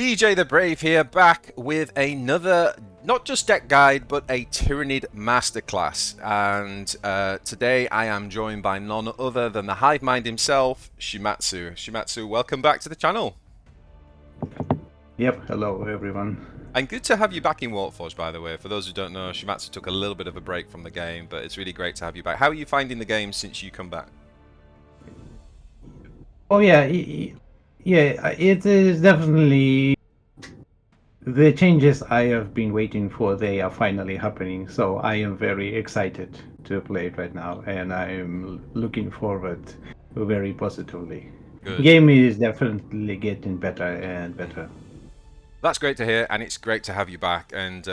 BJ the Brave here, back with another, not just deck guide, but a Tyranid Masterclass. And today I am joined by none other than the Hive Mind himself, Shumatsu. Shumatsu, welcome back to the channel. Yep, hello everyone. And good to have you back in Warpforge, by the way. For those who don't know, Shumatsu took a little bit of a break from the game, but it's really great to have you back. How are you finding the game since you come back? Oh yeah, it is definitely the changes I have been waiting for. They are finally happening, so I am very excited to play it right now, and I am looking forward very positively. Good. Game is definitely getting better and better. That's great to hear, and it's great to have you back. And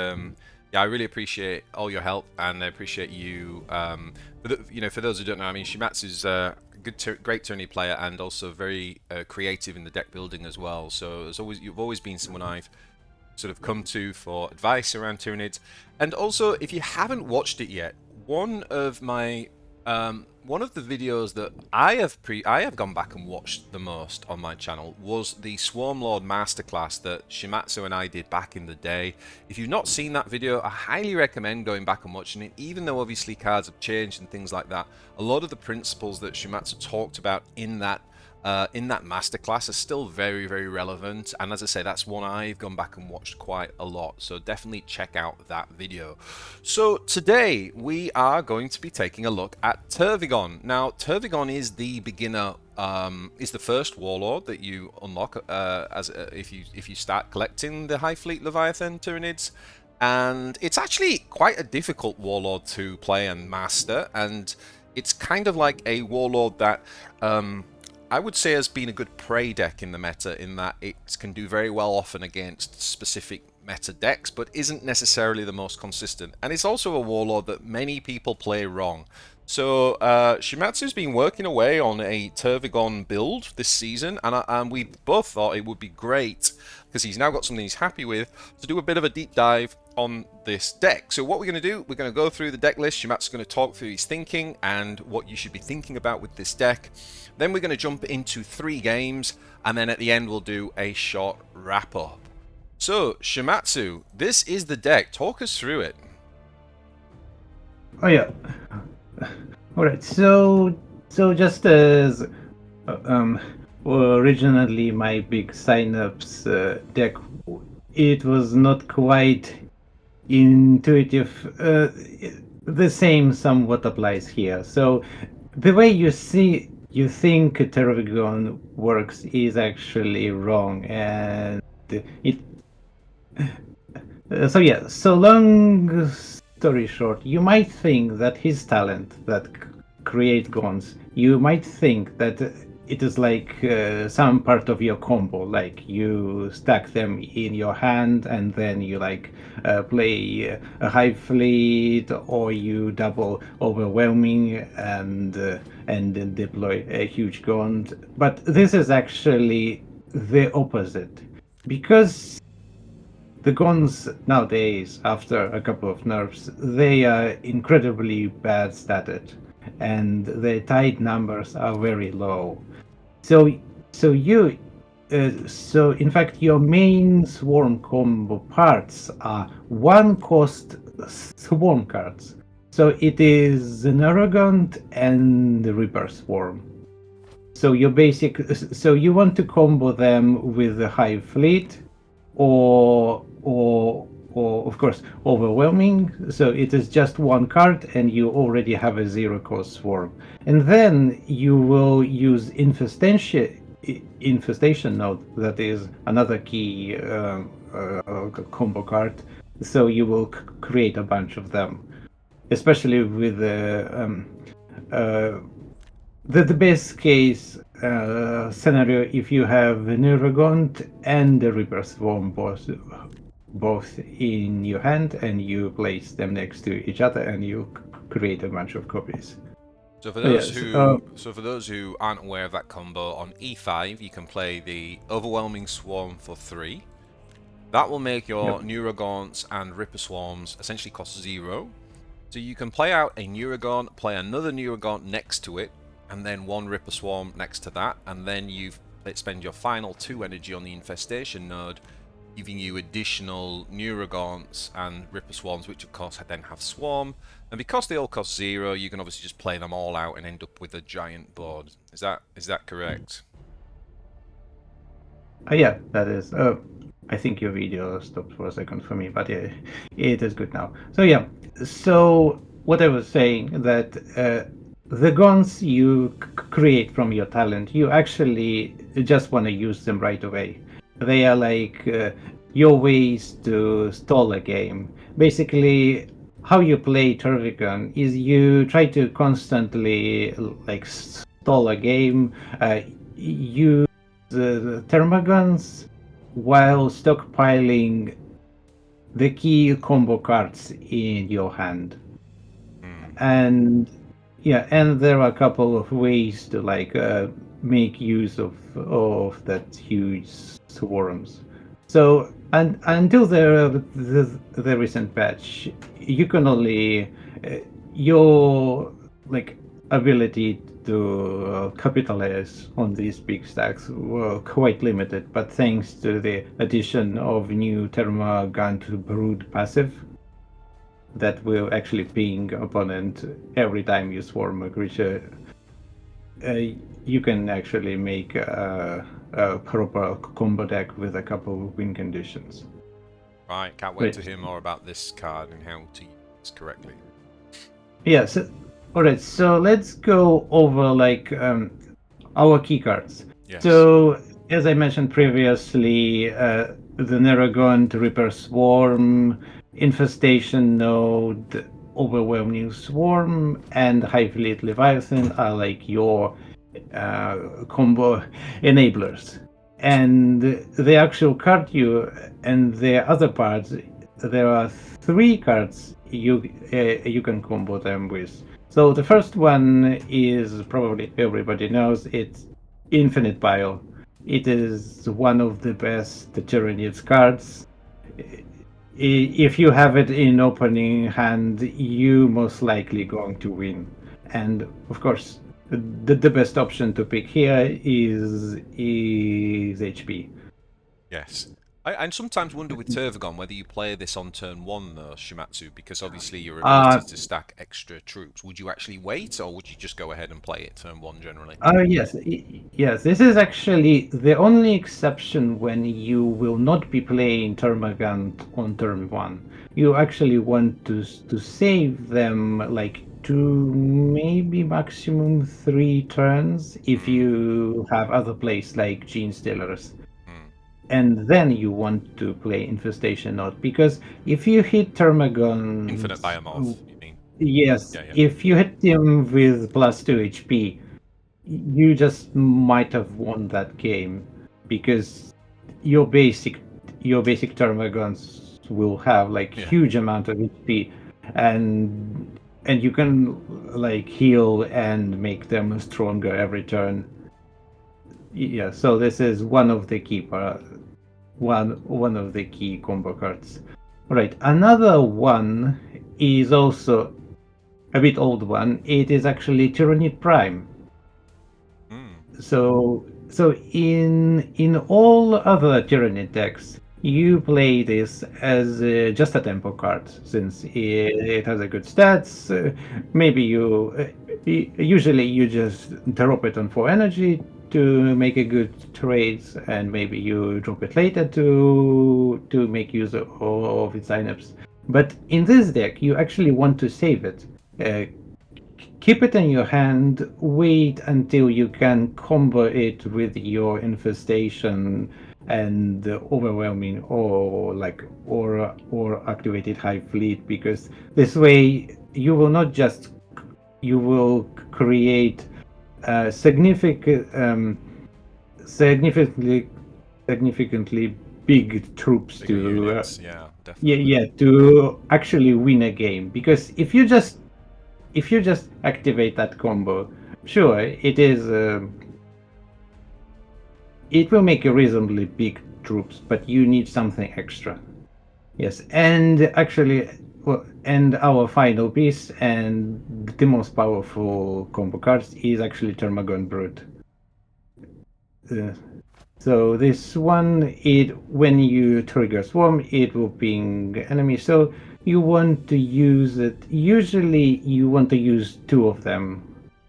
yeah, I really appreciate all your help, and I appreciate you. For those who don't know, I mean, Shumatsu's great tourney player, and also very creative in the deck building as well. So you've always been someone I've sort of come to for advice around Tyranids. And also, if you haven't watched it yet, one of the videos that I have gone back and watched the most on my channel was the Swarmlord Masterclass that Shumatsu and I did back in the day. If you've not seen that video, I highly recommend going back and watching it. Even though obviously cards have changed and things like that, a lot of the principles that Shumatsu talked about in that masterclass are still very, very relevant. And as I say, that's one I've gone back and watched quite a lot, so definitely check out that video. So today we are going to be taking a look at Tervigon. Now, Tervigon is the beginner, is the first warlord that you unlock if you start collecting the High Fleet Leviathan Tyranids. And it's actually quite a difficult warlord to play and master, and it's kind of like a warlord that I would say has been a good prey deck in the meta, in that it can do very well often against specific meta decks, but isn't necessarily the most consistent. And it's also a warlord that many people play wrong. So Shumatsu's been working away on a Tervigon build this season, and we both thought it would be great, because he's now got something he's happy with, to do a bit of a deep dive on this deck. So what we're going to do, we're going to go through the deck list. Shumatsu's going to talk through his thinking and what you should be thinking about with this deck. Then we're going to jump into 3 games, and then at the end we'll do a short wrap-up. So, Shumatsu, this is the deck. Talk us through it. Oh yeah. Alright, so just as originally my big signups deck, it was not quite intuitive. The same somewhat applies here. So the way you think Tervigon works is actually wrong, and it. So long story short, you might think that his talent that create gons, you might think that it is like some part of your combo, like you stack them in your hand and then you play a Hive Fleet, or you double overwhelming and then deploy a huge gaunt. But this is actually the opposite, because the guns nowadays, after a couple of nerfs, they are incredibly bad statted, and the tide numbers are very low. So in fact, your main swarm combo parts are 1-cost swarm cards. So it is the Neurogaunt and the Reaper Swarm. So you want to combo them with the Hive Fleet, or of course overwhelming. So it is just 1 card and you already have a 0-cost swarm, and then you will use infestation node. That is another key combo card. So you will create a bunch of them, especially with the best case scenario, if you have the Neurogaunt and the Reaper Swarm both in your hand, and you place them next to each other and you create a bunch of copies. So for those who aren't aware of that combo, on E5 you can play the Overwhelming Swarm for 3. That will make your Neurogaunts and Ripper Swarms essentially cost 0. So you can play out a Neurogaunt, play another Neurogaunt next to it, and then 1 Ripper Swarm next to that, and then you spend your final 2 energy on the Infestation Node giving you additional Neurogaunts and Ripper Swarms, which of course then have Swarm. And because they all cost 0, you can obviously just play them all out and end up with a giant board. Is that correct? Yeah, that is. I think your video stopped for a second for me, but yeah, it is good now. So yeah, so what I was saying that the guns you create from your talent, you actually just want to use them right away. They are like your ways to stall a game. Basically, how you play Tervigon is you try to constantly like stall a game. You the Termagants while stockpiling the key combo cards in your hand. And yeah, and there are a couple of ways to like make use of that huge swarms. So and until the recent patch, you can only your like ability to capitalize on these big stacks were quite limited, but thanks to the addition of new Termagant Brood passive that will actually ping opponent every time you swarm a creature, you can actually make a proper combo deck with a couple of win conditions. Right, can't wait to hear more about this card and how to use it correctly. Yeah, so alright, so let's go over like our key cards. Yes. So as I mentioned previously, the Neurogaunt Reaper Swarm, Infestation Node, Overwhelming Swarm, and Hive Leviathan are like your combo enablers. And the actual card and the other parts, there are 3 cards you can combo them with. So the first one is probably everybody knows, it's Infinite Bio. It is one of the best Tyranid cards. If you have it in opening hand, you most likely going to win. And of course, the best option to pick here is HP. Yes. I sometimes wonder with Tervigon whether you play this on turn 1 though, Shumatsu, because obviously your ability to stack extra troops. Would you actually wait, or would you just go ahead and play it turn 1 generally? Yes. This is actually the only exception when you will not be playing Termagant on turn 1. You actually want to save them like 2, maybe maximum 3 turns if you have other plays like Genestealers. And then you want to play Infestation Node, because if you hit Termagon... Infinite Biomorph, you mean? Yes, yeah. If you hit him with plus 2 HP, you just might have won that game, because your basic Termagons will have like huge amount of HP, and you can like heal and make them stronger every turn. Yeah, so this is one of the key one of the key combo cards. Right, another one is also a bit old one. It is actually Tyranid Prime. So in all other Tyranid decks, you play this as just a tempo card, since it has a good stats. Maybe usually you just drop it on 4 energy to make a good trade, and maybe you drop it later to make use of its synapse. But in this deck, you actually want to save it. Keep it in your hand, wait until you can combo it with your Infestation and Overwhelming or activated Hive Fleet, because this way you will not just create significantly big troops bigger to units. Yeah, definitely. to actually win a game. Because if you just activate that combo, sure, it will make a reasonably big troops, but you need something extra. Yes, and actually, and our final piece and the most powerful combo cards is actually Termagant Brood. So this one, when you trigger swarm, it will ping enemy. So you want to use it. Usually, you want to use two of them.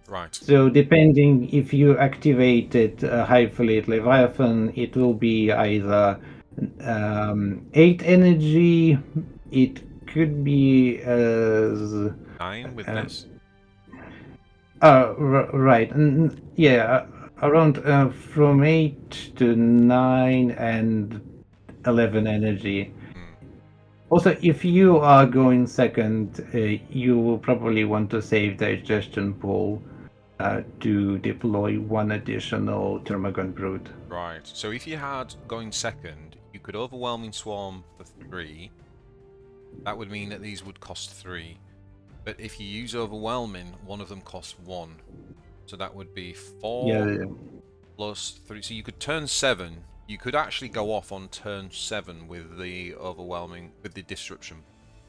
Right. So depending if you activated Hive Fleet Leviathan, it will be either 8 energy. It could be as 9 with uh, this. right. Yeah, around from 8 to 9 and 11 energy. Hmm. Also, if you are going second, you will probably want to save digestion pool to deploy one additional Termagant Brood. Right. So if you had going second, you could overwhelming swarm for 3. That would mean that these would cost 3. But if you use overwhelming, one of them costs 1. So that would be 4 Yeah, plus 3. So you could turn 7. You could actually go off on turn 7 with the overwhelming, with the disruption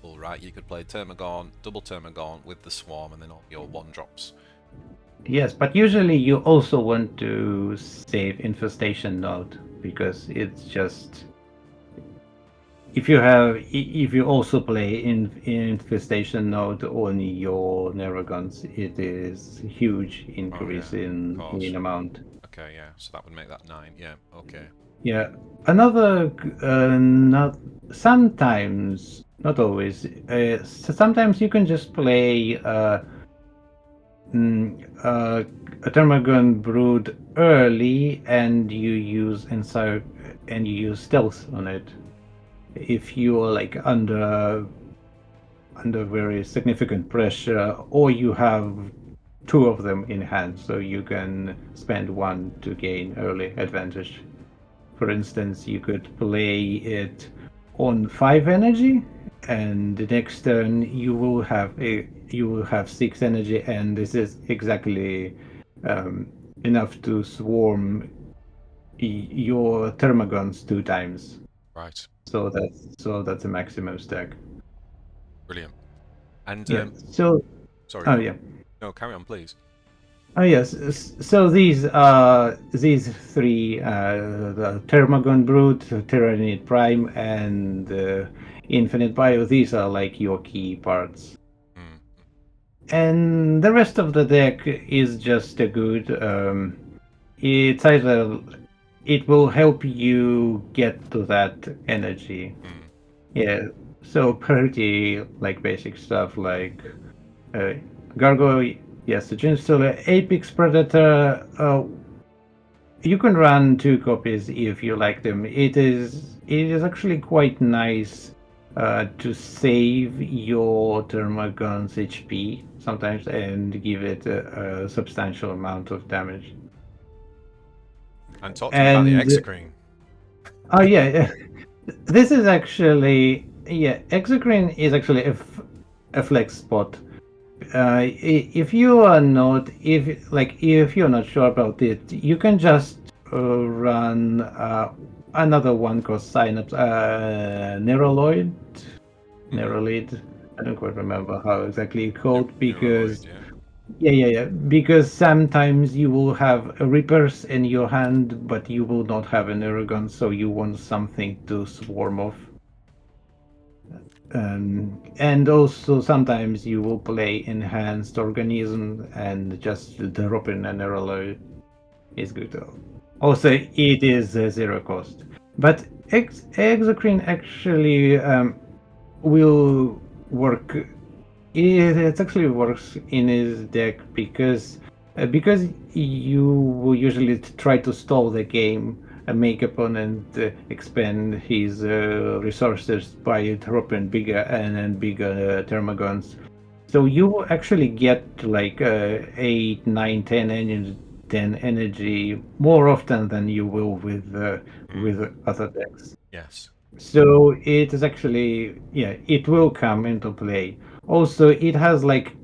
pool, right? You could play Termagant, double Termagant with the swarm, and then all your 1-drops. yes, but usually you also want to save Infestation Node because it's just if you also play in Infestation Node on your Neurogaunt, it is huge increase in amount. Okay, yeah. So that would make that 9. Yeah. Okay. Yeah, another not sometimes, not always. Sometimes you can just play a Termagant Brood early, and you use stealth on it. If you're like under very significant pressure, or you have two of them in hand, so you can spend one to gain early advantage. For instance, you could play it on 5 energy, and the next turn you will have 6 energy, and this is exactly enough to swarm your Termagants 2 times. Right. So that's a maximum stack. Brilliant. And Yeah. So sorry. oh yeah. No, carry on, please. Oh yes. So these three, the Termagant Brood, Tyranid Prime, and Infinite Bio. These are like your key parts, Mm. and the rest of the deck is just a good. It's either it will help you get to that energy. Mm. Yeah. So pretty like basic stuff like uh, Gargoyle. Yes, the Genestealer, Apex Predator. You can run 2 copies if you like them. It is actually quite nice to save your Termagant's HP sometimes and give it a substantial amount of damage. And talk to me about the And Exocrine. oh yeah, this is actually Exocrine is actually a flex spot. If you are not if you're not sure about it, you can just run another one called Synapse Neuroloid. Neurolid. I don't quite remember how exactly it's called because Neuroloid, yeah. Because sometimes you will have a Reapers in your hand, but you will not have a Neurogun, so you want something to swarm off. And also sometimes you will play Enhanced Organism, and just dropping a Neuroloid is good. Also, it is 0 cost. But Exocrine actually will work. It actually works in his deck because you will usually try to stall the game and make opponent expend his resources by dropping bigger and bigger Termagants. So you actually get like 8, 9, 10 energy, 10 energy more often than you will with other decks. Yes. So it is actually it will come into play. Also, it has like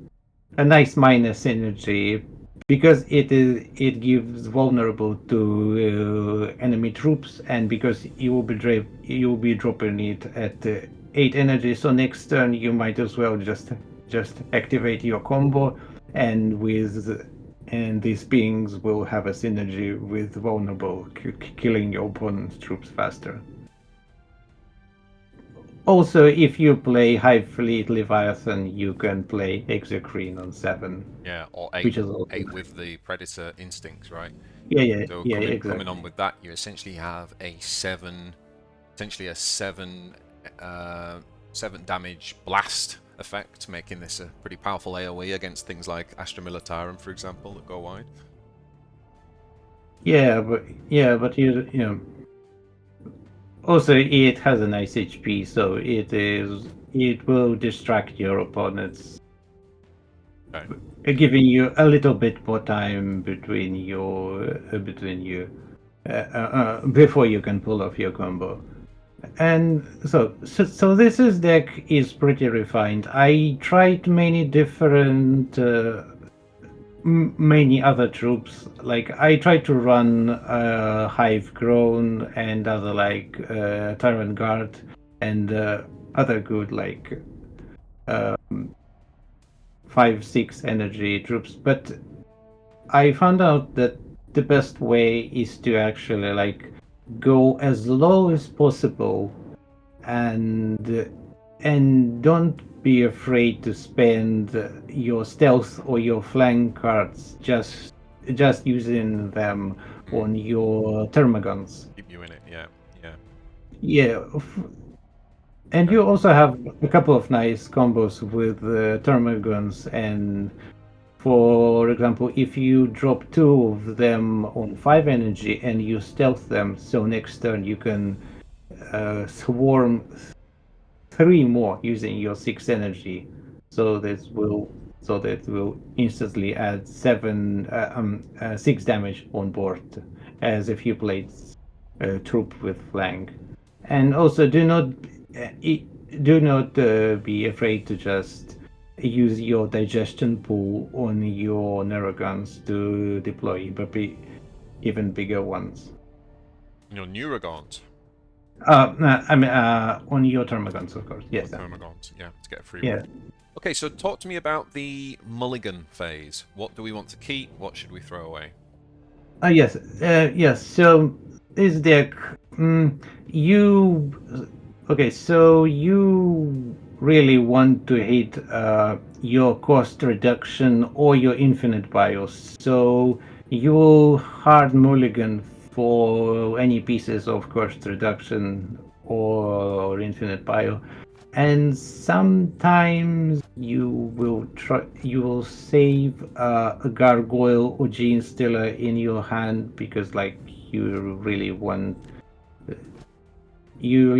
a nice minus synergy because it gives vulnerable to enemy troops, and because you will be dropping it at 8 energy. So next turn you might as well just activate your combo, and with and these beings will have a synergy with vulnerable, killing your opponent's troops faster. Also, if you play Hive Fleet Leviathan, you can play Exocrine on 7. Yeah, or Which 8, is also... 8 with the Predator instincts, right? So yeah, coming exactly. on with that, you essentially have a 7, essentially a 7, 7 damage blast effect, making this a pretty powerful AoE against things like Astra Militarum, for example, that go wide. Yeah, but you know, also it has a nice HP, so it will distract your opponents, Okay. giving you a little bit more time between before you can pull off your combo. And so this is deck is pretty refined. I tried many different many other troops. Like I tried to run Hive Grown and other like Tyrant Guard and other good like 5-6 energy troops, but I found out that the best way is to actually like go as low as possible and don't be afraid to spend your stealth or your flank cards just using them on your termagants. Keep you in it, yeah, yeah. Yeah, and Okay. you also have a couple of nice combos with termagants. And for example, if you drop 2 of them on 5 energy and you stealth them, so next turn you can swarm 3 more using your 6 energy, so that will instantly add 6 damage on board, as if you played a troop with flank. And also do not be afraid to just use your digestion pool on your Neurogauns to deploy even bigger ones. Your Neurogaunt. On your Termagants, of course. Or Yes. Termagant, yeah, to get a free Yeah. one. Okay, so talk to me about the mulligan phase. What do we want to keep? What should we throw away? Yes. Yes. So this deck, you okay? So you really want to hit your cost reduction or your infinite bios. So you will hard mulligan for any pieces of cost reduction or infinite bio. And sometimes you will save a Gargoyle or Genestealer in your hand because like you really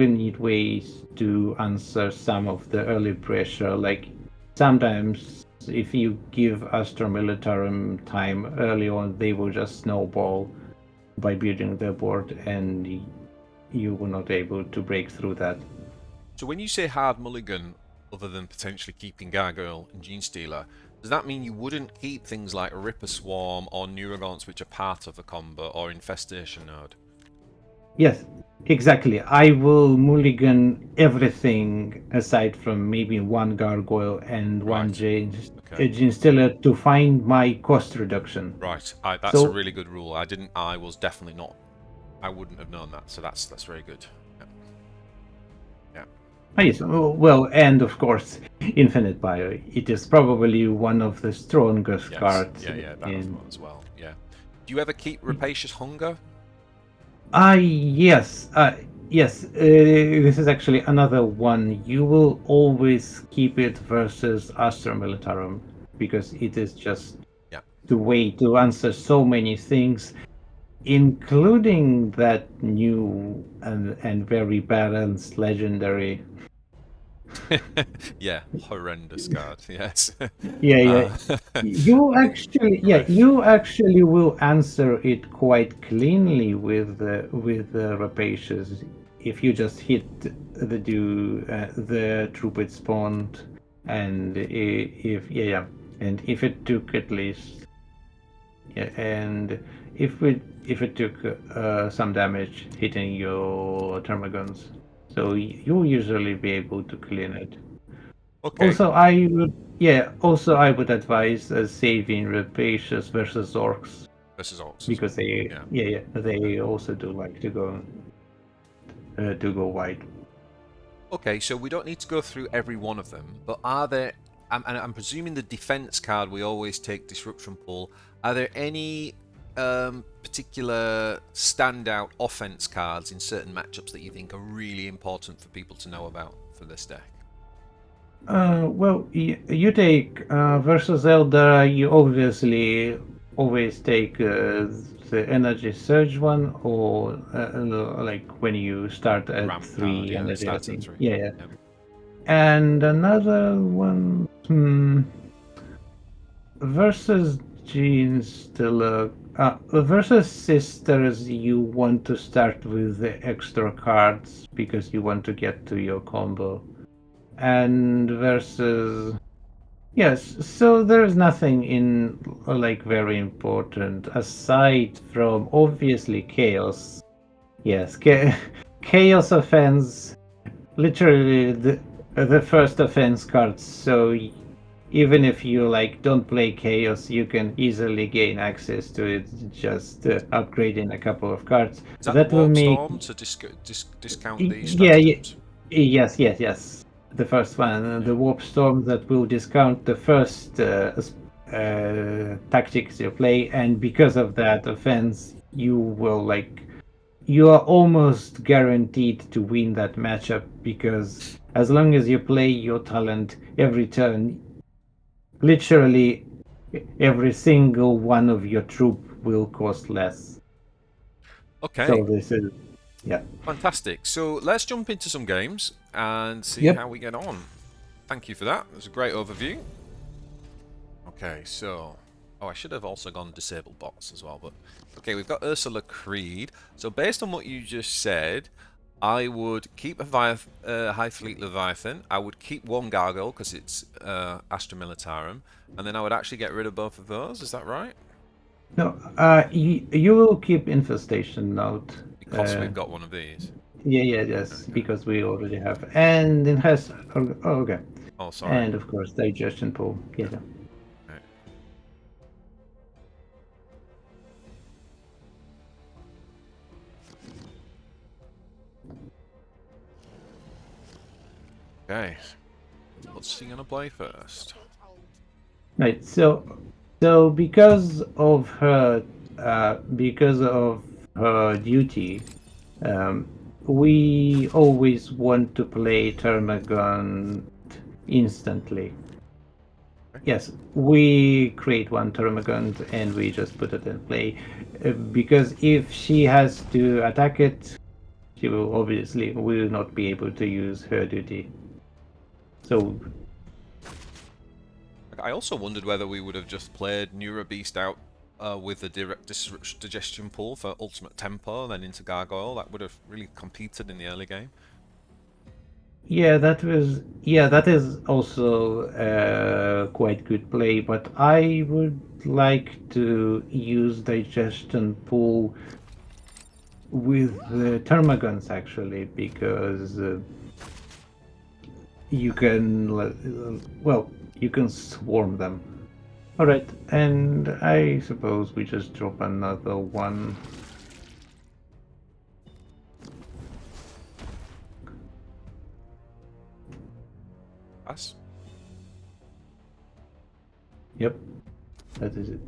need ways to answer some of the early pressure. Like sometimes if you give Astra Militarum time early on, they will just snowball by building their board, and you were not able to break through that. So when you say hard mulligan, other than potentially keeping Gargoyle and Genestealer, does that mean you wouldn't keep things like Ripper Swarm or Neurogaunts, which are part of the combo, or Infestation Node? Yes, exactly. I will mulligan everything aside from maybe one Gargoyle and one Right. Okay. Genestealer to find my cost reduction. Right. That's a So, really good rule. I was definitely not. I wouldn't have known that. So that's very good. Yeah. Yeah. yes, well, and of course, Infinite Bio. It is probably one of the strongest Yes. cards Yeah. That in. as well. Yeah. Do you ever keep Rapacious Hunger? Yes, yes. This is actually another one. You will always keep it versus Astra Militarum because it is just Yeah. the way to answer so many things, including that new and very balanced legendary. Yeah. Horrendous card. Yes. Yeah. Right. You actually will answer it quite cleanly with Rapacious if you just hit the troop it spawned, and and if it took at least and if it took some damage hitting your Termagants, so you'll usually be able to clean it. Okay. Also, I would, yeah. Also, I would advise saving Rapacious versus Orkz Versus Orcs as because well. they, Yeah. yeah, they also do like to go wide. Okay, so we don't need to go through every one of them, but are there? And I'm presuming the defense card we always take disruption pull. Are there any particular standout offense cards in certain matchups that you think are really important for people to know about for this deck? Well, you take versus Eldar. You obviously always take the energy surge one, or like when you start The at ramp card, 3 yeah, that energy, I starts at think. 3. Yeah, yeah. Yep. And another one, versus Genestealer. Versus Sisters, you want to start with the extra cards because you want to get to your combo. And versus. Yes, so there's nothing in like very important aside from obviously chaos. Yes, chaos offense, literally the first offense cards. So even if you like don't play chaos, you can easily gain access to it just upgrading a couple of cards. Is that the That will Warp make Storm to discount the yeah, stratagems? yes, yes, yes. The first one, Yeah. the warp storm that will discount the first tactics you play, and because of that offense, you will like you are almost guaranteed to win that matchup because as long as you play your talent every turn, literally every single one of your troop will cost less. Okay. So this is yeah. Fantastic. So let's jump into some games and see Yep. how we get on. Thank you for that. It was a great overview. Okay, so... Oh, I should have also gone disable bots as well, but... Okay, we've got Ursula Creed. So based on what you just said, I would keep a High Fleet Leviathan. I would keep one Gargoyle, because it's Astra Militarum. And then I would actually get rid of both of those, is that right? No, you will keep Infestation Node. Because we've got one of these. Yeah, yeah, yes, Okay. because we already have. And it has. Oh, okay. Oh, sorry. And of course, Digestion Pool. Yeah. Okay. Okay. What's he gonna play first? Right. So because of her duty, um, we always want to play Termagant instantly. Okay. Yes, we create one Termagant and we just put it in play. Because if she has to attack it, she will not be able to use her duty. So I also wondered whether we would have just played Neurobeast out with the direct digestion pull for ultimate tempo and then into Gargoyle. That would have really competed in the early game. that is also quite good play, but I would like to use digestion pool with the Termagants actually because you can you can swarm them. All right, and I suppose we just drop another one. Pass. Yep, that is it.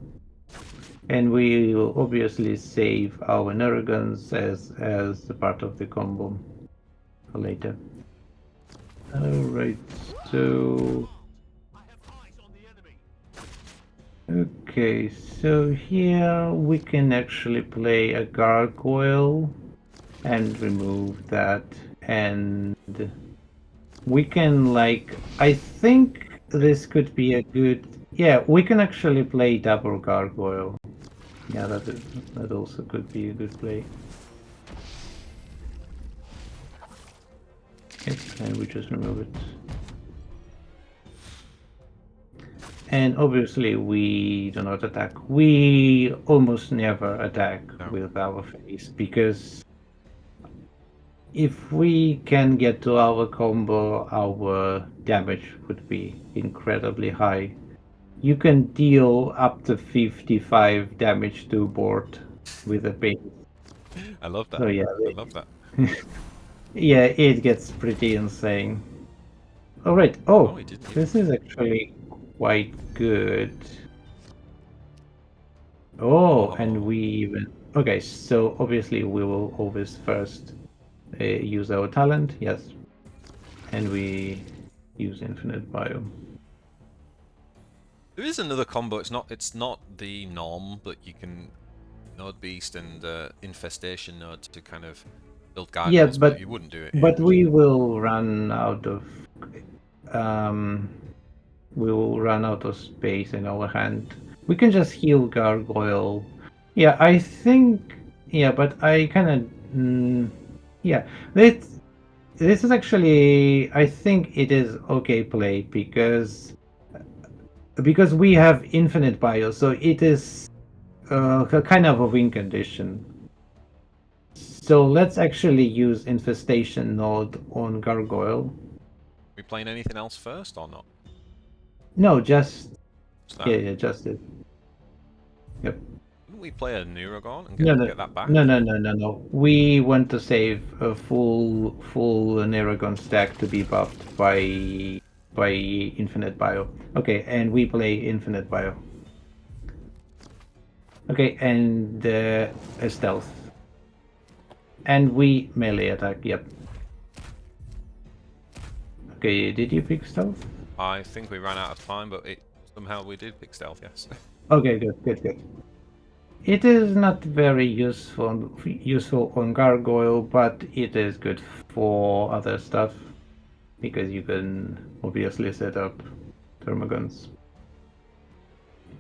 And we will obviously save our Neurogaunt as the part of the combo for later. Alright, so... Okay, so here we can actually play a Gargoyle and remove that, and we can I think this could be a good... Yeah, we can actually play double Gargoyle. Yeah, that also could be a good play. Yes, and we just remove it. And obviously we do not attack. We almost never attack with our face because if we can get to our combo, our damage would be incredibly high. You can deal up to 55 damage to board with a base. I love that. So yeah, I love that. yeah, it gets pretty insane. All right. Oh, Oh, he didn't. this is actually quite good. Oh, and we even... Okay, so obviously we will always first use our talent, yes. And we use Infinite Bio. There is another combo. It's not the norm, but you can Nodebeast and Infestation Node to kind of build Yeah, gargoyles, but you wouldn't do it here. but we will run out of um we will run out of space in our hand. We can just heal Gargoyle. Yeah, I think. Yeah, but I kind of. Yeah, this is actually. I think it is okay play because we have infinite bio, so it is kind of a win condition. So let's actually use Infestation Node on Gargoyle. We playing anything else first or not? No, just Just that? yeah, just it. Yep. Wouldn't we play a Neurogaunt and get that back? No. We want to save a full Neurogaunt stack to be buffed by Infinite Bio. Okay, and we play Infinite Bio. Okay, and a stealth. And we melee attack, yep. Okay, did you pick stealth? I think we ran out of time, but somehow we did pick stealth, yes. Okay, good. It is not very useful on Gargoyle, but it is good for other stuff because you can obviously set up Termagants.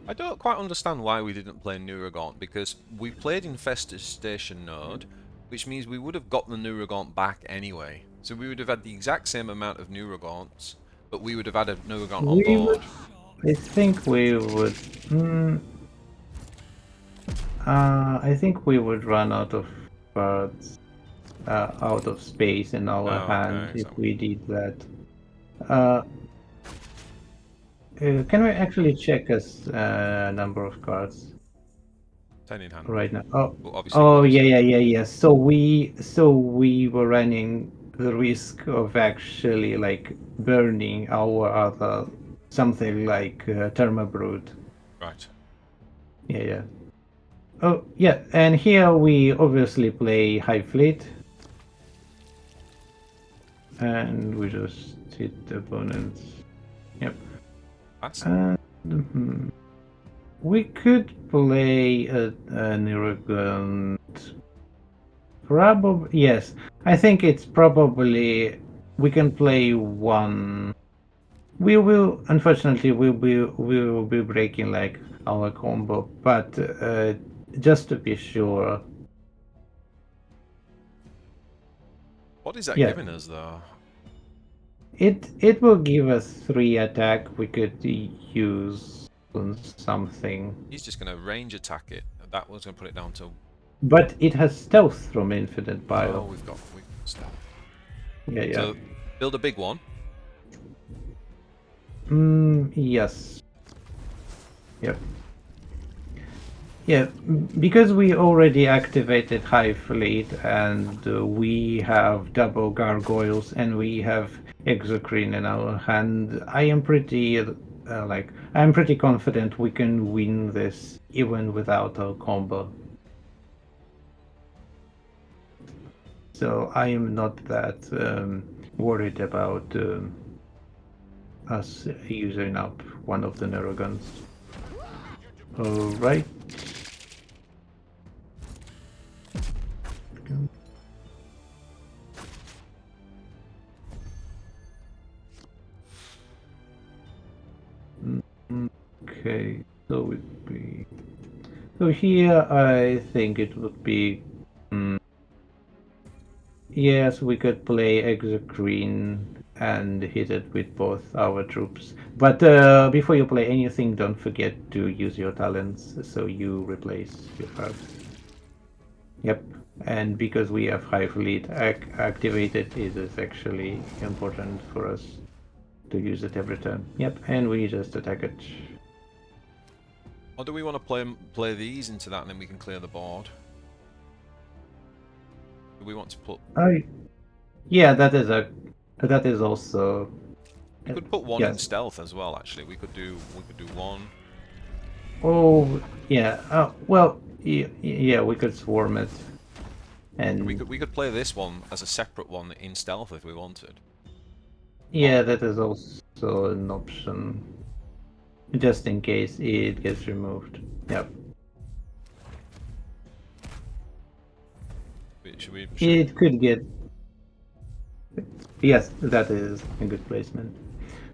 I don't quite understand why we didn't play Neurogaunt, because we played Infestation Node, which means we would have got the Neurogaunt back anyway. So we would have had the exact same amount of Neurogaunts, but we would have had a Neurogaunt on board. I think we would. I think we would run out of cards, out of space in our hand if we did that. Can we actually check us number of cards? 10 in hand. Right now. Yeah. So we were running the risk of actually like burning our other something like Termagant Brood. Right. Yeah. Oh yeah, and here we obviously play Hive Fleet, and we just hit the opponents. Yep. We could play a Neurogaunt. Probably yes. I think it's probably we can play one. We will unfortunately we will be breaking like our combo, but just to be sure. What is that giving us though? It will give us 3 attack. We could use on something. He's just going to range attack it. That was going to put it down to. But it has stealth from Infinite Bio. Oh, we've got stealth. Yeah. So build a big one. Yes. Yep. Yeah, because we already activated Hive Fleet and we have double Gargoyles and we have Exocrine in our hand, I am pretty I'm pretty confident we can win this even without a combo. So I am not that worried about us using up one of the Neurogauns. Alright. Okay, so it'd be. So here I think it would be. Yes, we could play Exocrine and hit it with both our troops. But before you play anything, don't forget to use your talents so you replace your cards. Yep. And because we have Hive Lead activated, it is actually important for us to use it every turn. Yep, and we just attack it. Or do we want to play these into that and then we can clear the board? Do we want to put... Yeah, that is also... We could put one in yes. stealth as well, actually. We could do one. Oh, yeah. Well, yeah, we could swarm it. And we could play this one as a separate one in stealth if we wanted. yeah, that is also an option. Just in case it gets removed. Yep. It could get... Yes, that is a good placement.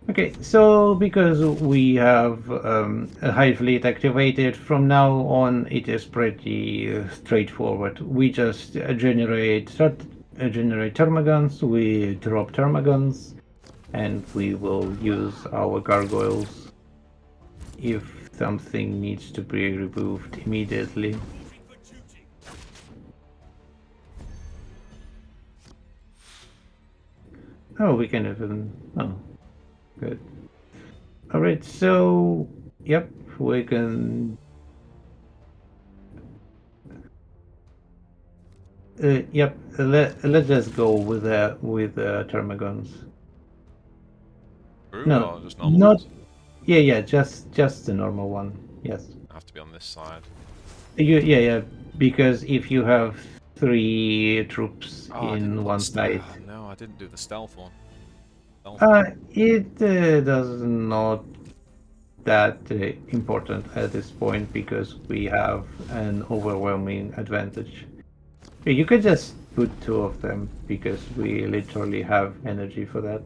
Okay, so because we have a Hive Fleet activated, from now on it is pretty straightforward. We just generate Termagants, we drop Termagants, and we will use our Gargoyles if something needs to be removed immediately. Oh, we can even... Oh, good. Alright, so... Yep, we can... yep, let's just go with Termagants. No, just normal not... ones? Yeah, just the normal one, yes. I have to be on this side. Yeah, because if you have 3 troops in one side... No, I didn't do the stealth one. It does not that important at this point because we have an overwhelming advantage. You could just put 2 of them because we literally have energy for that.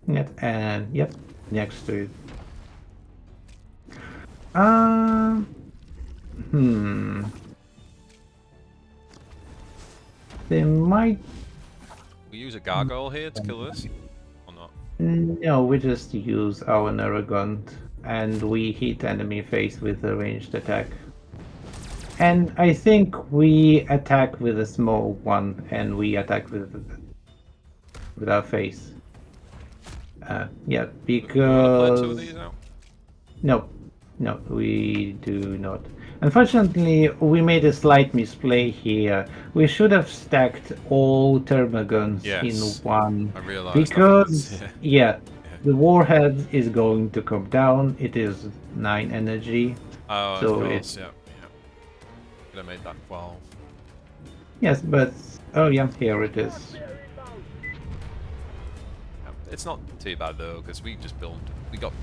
Yep, and yep, next to it. They might... We use a Gargoyle here to kill this? Or not? No, we just use our Neurogaunt and we hit enemy face with a ranged attack. And I think we attack with a small one and we attack with our face. Yeah, because... Do we play 2 of these out? No, we do not. Unfortunately, we made a slight misplay here. We should have stacked all Termagants in one. I realized because, the Warhead is going to come down. It is 9 energy. Oh, so of course, yeah. Could have made that 12. Yes, but... Oh yeah, here it is. It's not too bad though, because we just build...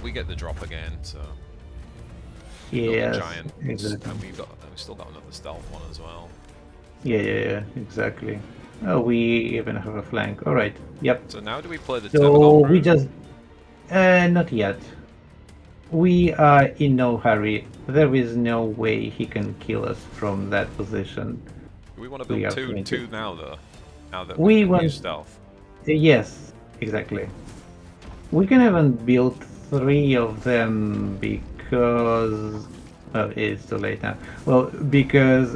We get the drop again, so... Yeah, giant, exactly. and we've still got another stealth one as well. Yeah, exactly. Oh, we even have a flank. All right. Yep. So now do we play the So Tervigon Brood? we just not yet. We are in no hurry. There is no way he can kill us from that position. Do we want to build two now though? Now that we can want use stealth. Yes, exactly. We can even build 3 of them because... Oh, it's too late now. Well, because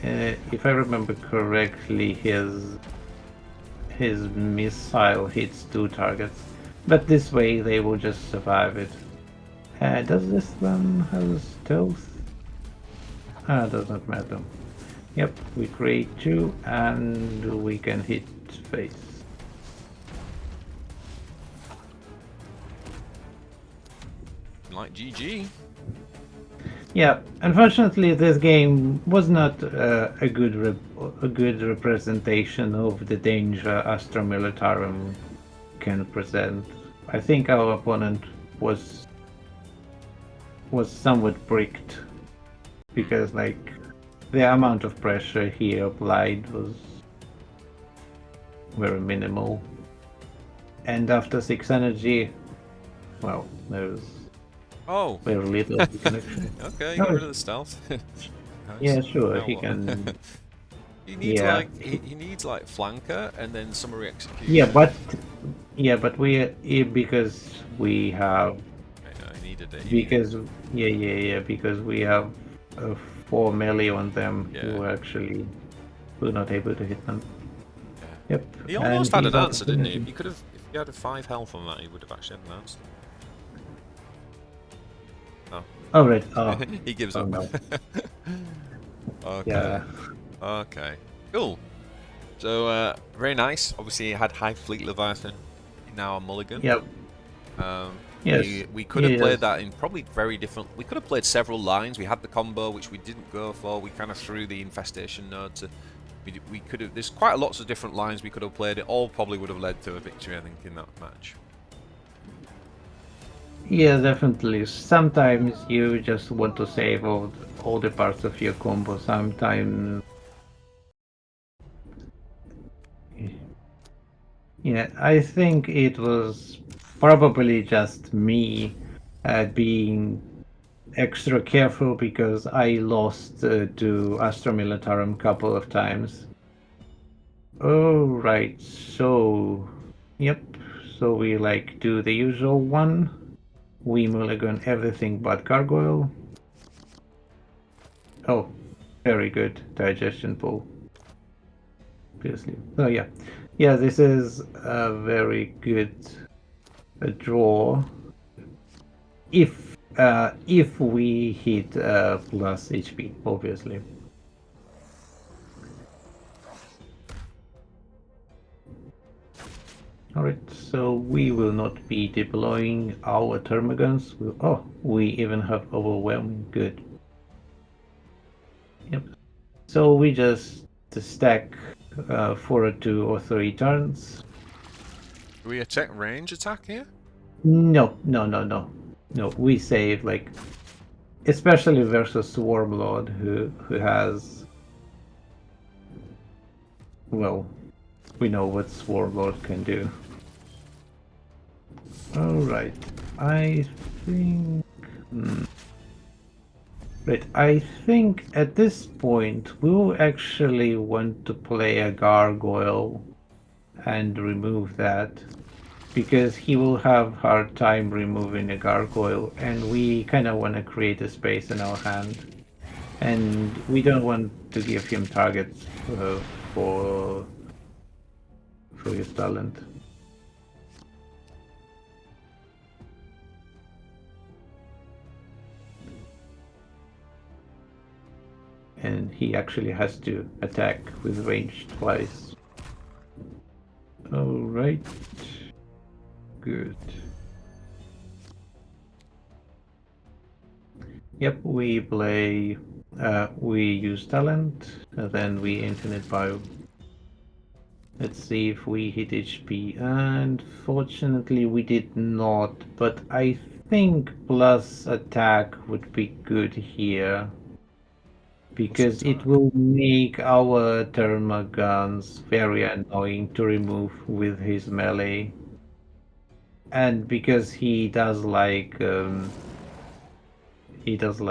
if I remember correctly, his missile hits 2 targets. But this way they will just survive it. Does this one have stealth? Does not matter. Yep, we create 2 and we can hit face. Like GG. Yeah, unfortunately, this game was not a good representation of the danger Astra Militarum can present. I think our opponent was somewhat bricked because, like, the amount of pressure he applied was very minimal, and after 6 energy, well, there's very little connection. Okay, get rid of the stealth. Nice. Yeah, sure, now he what? can. He needs he needs like flanker and then summary execution. Yeah, but because we have. I know, he needed it. Because because we have 4 melee on them who actually. we're not able to hit them. Yeah. Yep. He almost and had he's an answer, didn't he? also- If he could have, if he had a 5 health on that, he would have actually had an answer. Oh. Oh, right. Oh, He gives oh up. no. Okay. Yeah. Okay. Cool. So, very nice. Obviously, it had High Fleet Leviathan. Now a mulligan. Yep. Um, Yes. we could have played Yes. that in probably very different. We could have played several lines. We had the combo, which we didn't go for. We kind of threw the Infestation Node to. We could have. There's quite lots of different lines we could have played. It all probably would have led to a victory, I think, in that match. Yeah, definitely. Sometimes you just want to save all the parts of your combo. Sometimes, yeah, I think it was probably just me being extra careful because I lost to Astra Militarum couple of times. Oh, right. So, yep. So we like do the usual one. We mulligan everything but Gargoyle. Oh, very good digestion pool. Obviously. So yeah, yeah. This is a very good draw. If we hit plus HP, obviously. Alright, so we will not be deploying our Termagants. Oh, we even have overwhelming. Good. Yep. So we just stack for 2 or 3 turns. Do we attack range attack here? No, no, no, no. No, we save, like, especially versus Warlord, who has, well, we know what Warlord can do. Alright, I think... Right, I think at this point we'll actually want to play a Gargoyle and remove that, because he will have hard time removing a Gargoyle, and we kind of want to create a space in our hand, and we don't want to give him targets for his talent. And he actually has to attack with range twice. Alright. Good. Yep, we play, we use talent, and then we infinite bio. Let's see if we hit HP, and fortunately we did not, but I think plus attack would be good here, because it will make our Termagants very annoying to remove with his melee. And because he does like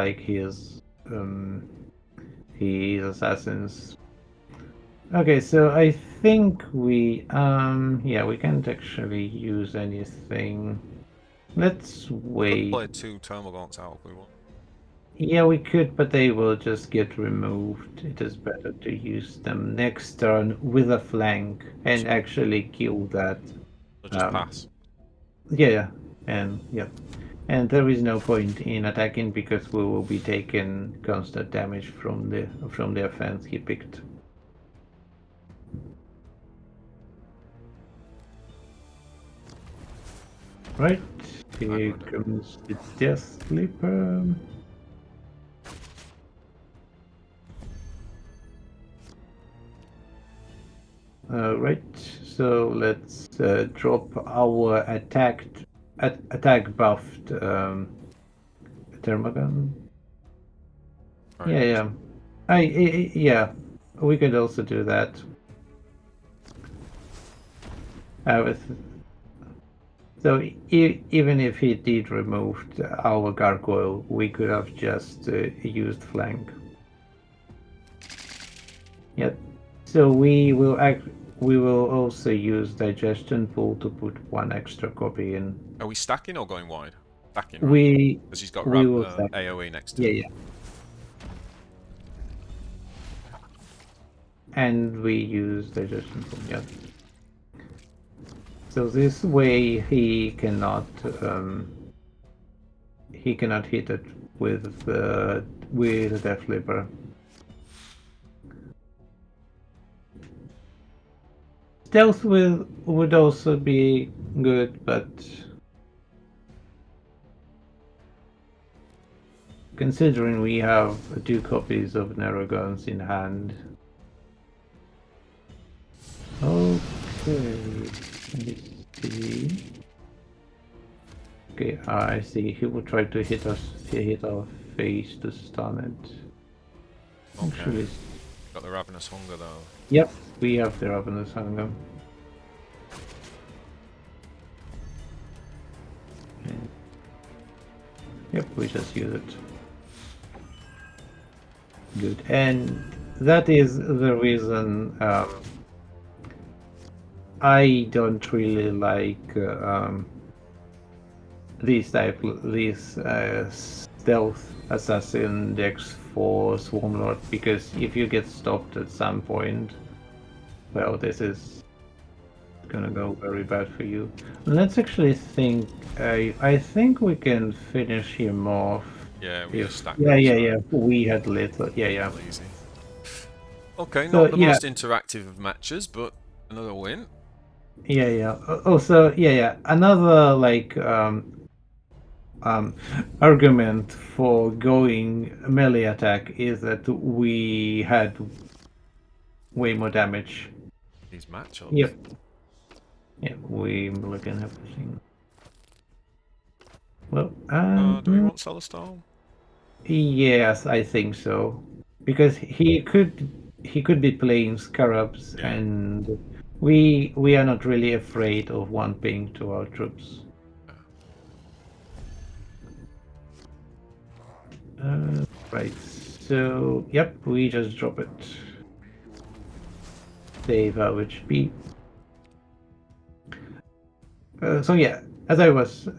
his assassins. Okay, so I think we yeah, we can't actually use anything. Let's Could wait. play 2 Termagants out if we want. Yeah, we could, but they will just get removed. It is better to use them next turn with a flank and actually kill that. So just pass. Yeah, and yeah. And there is no point in attacking because we will be taking constant damage from the offense he picked. Right, here comes the Death Sleeper. Right, so let's drop our attack buffed Termagon. Right. Yeah, yeah. Yeah, we could also do that. So even if he did remove our Gargoyle, we could have just used flank. Yep. So we will also use digestion pool to put 1 extra copy in. Are we stacking or going wide? Stacking, right? We Because he's got will stack. AoE next to Yeah, him. yeah. and we use digestion from yeah. So this way he cannot hit it with Death Leaper. Stealth would also be good, but considering we have 2 copies of Neurogaunt in hand. Okay, let's see. Okay, I see. He will try to hit our face to stun it. Okay. Actually, Got the Ravenous Hunger though. yep, we have the Ravenous Hunger. Yep, we just use it. Good, and that is the reason I don't really like these stealth assassin decks for Swarmlord, because if you get stopped at some point, well, this is gonna go very bad for you. Let's actually think. I think we can finish him off. Yeah, we just stack Yeah. We had little. Yeah. Easy. Okay, So, not the most interactive of matches, but another win. Yeah. Also, yeah. Another like argument for going melee attack is that we had way more damage. These matchups. Yep. Yeah, we mulligan everything. Well, do we want Celestal? yes, I think so, because he could be playing Scarabs, Yeah. and we are not really afraid of one ping to our troops. Right, so yep, we just drop it. Save our HP. So yeah, as I was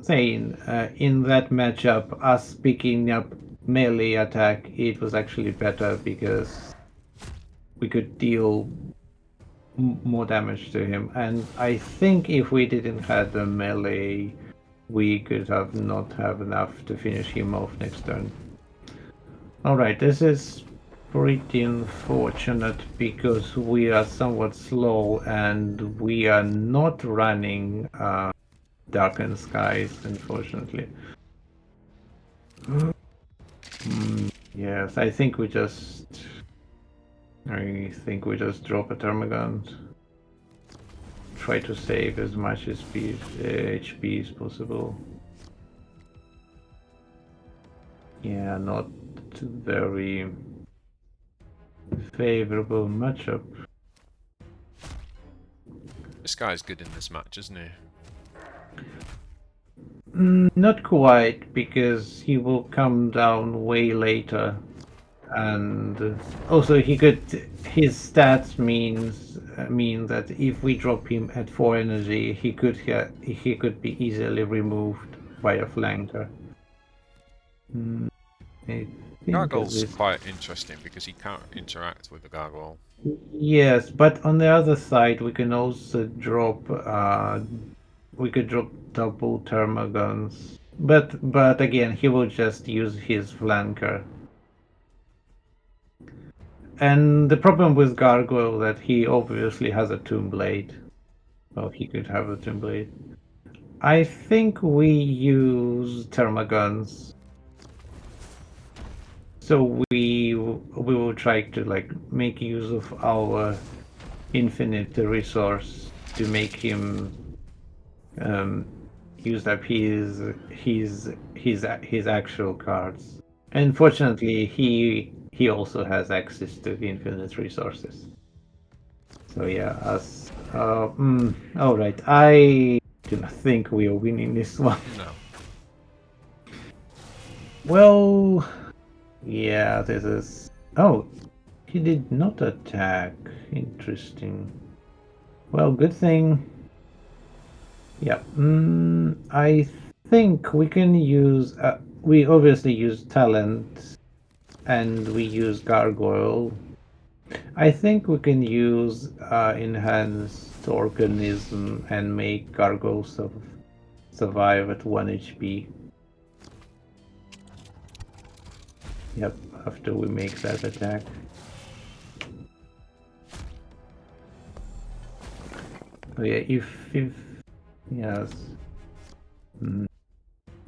saying, in that matchup, us picking up melee attack, it was actually better because we could deal more damage to him. And I think if we didn't have the melee, we could have not have enough to finish him off next turn. Alright, this is pretty unfortunate because we are somewhat slow and we are not running Darkened Skies, unfortunately. Yes, I think we just drop a Termagant. Try to save as much HP as possible. Yeah, not very favorable matchup. This guy's good in this match, isn't he? Not quite, because he will come down way later, and also his stats mean that if we drop him at 4 energy, he could be easily removed by a flanker. Gargoyle's quite interesting because he can't interact with the Gargoyle. Yes, but on the other side, we can also drop. We could drop double Termagants, but again, he will just use his flanker. And the problem with Gargoyle that he obviously has a Tomb Blade. Well, he could have a Tomb Blade. I think we use Termagants. So we will try to like make use of our infinite resource to make him use up his actual cards. Unfortunately, he also has access to the infinite resources. So yeah, us. All right, I do not think we are winning this one. No. Well, yeah, this is. Oh, he did not attack. Interesting. Well, good thing. Yeah. I think we can use. We obviously use talent, and we use Gargoyle. I think we can use Enhanced Organism and make Gargoyle survive at 1 HP. Yep, after we make that attack. Oh yeah, if yes.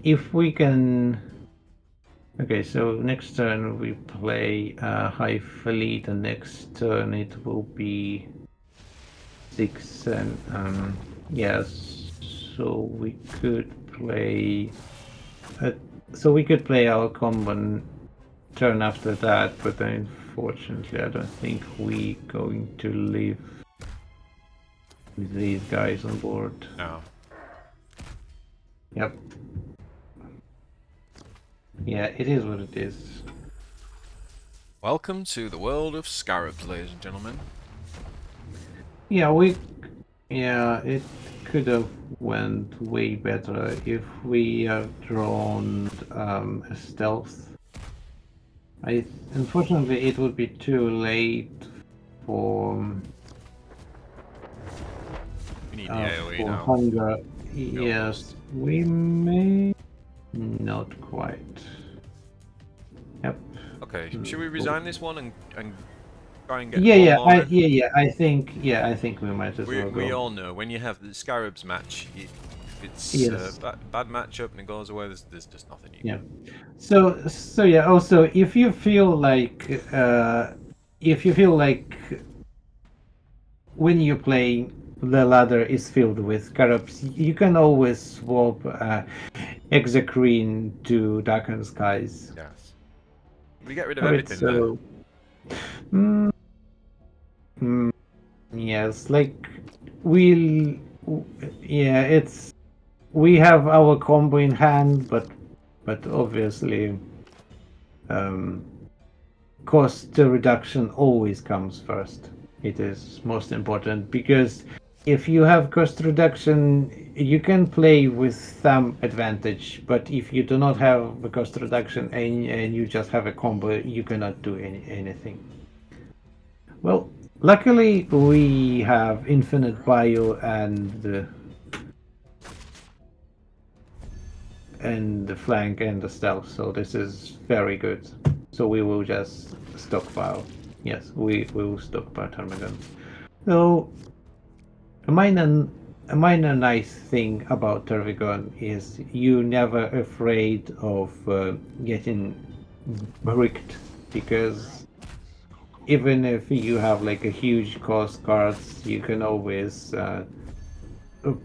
If we can. Okay, so next turn we play Hive Fleet, and next turn it will be 6 and yes, so we could play our combo turn after that, but unfortunately I don't think we're going to live with these guys on board. No. Yep. Yeah, it is what it is. Welcome to the world of Scarabs, ladies and gentlemen. Yeah, it could have went way better if we have drawn a stealth. Unfortunately, it would be too late for We need the AoE for now. hunger. Yes, we may not quite. Yep. Okay, should we resign this one and try and get I think we might as well we go. all know when you have the Scarabs match, if it's Yes. bad matchup and it goes away, there's just nothing you can. Yeah. So yeah. Also, if you feel like when you play, the ladder is filled with Scarabs, you can always swap Exocrine to Dakka Skies. Yes. We get rid of Alright, everything so yes, like we have our combo in hand, but obviously cost reduction always comes first. It is most important, because if you have cost reduction, you can play with some advantage, but if you do not have the cost reduction and you just have a combo, you cannot do anything. Well, luckily we have Infinite Bio and the flank and the stealth, so this is very good. So we will just stockpile. Yes, we will stockpile Termigon. So a minor nice thing about Tervigon is you never afraid of getting bricked, because even if you have like a huge cost cards, you can always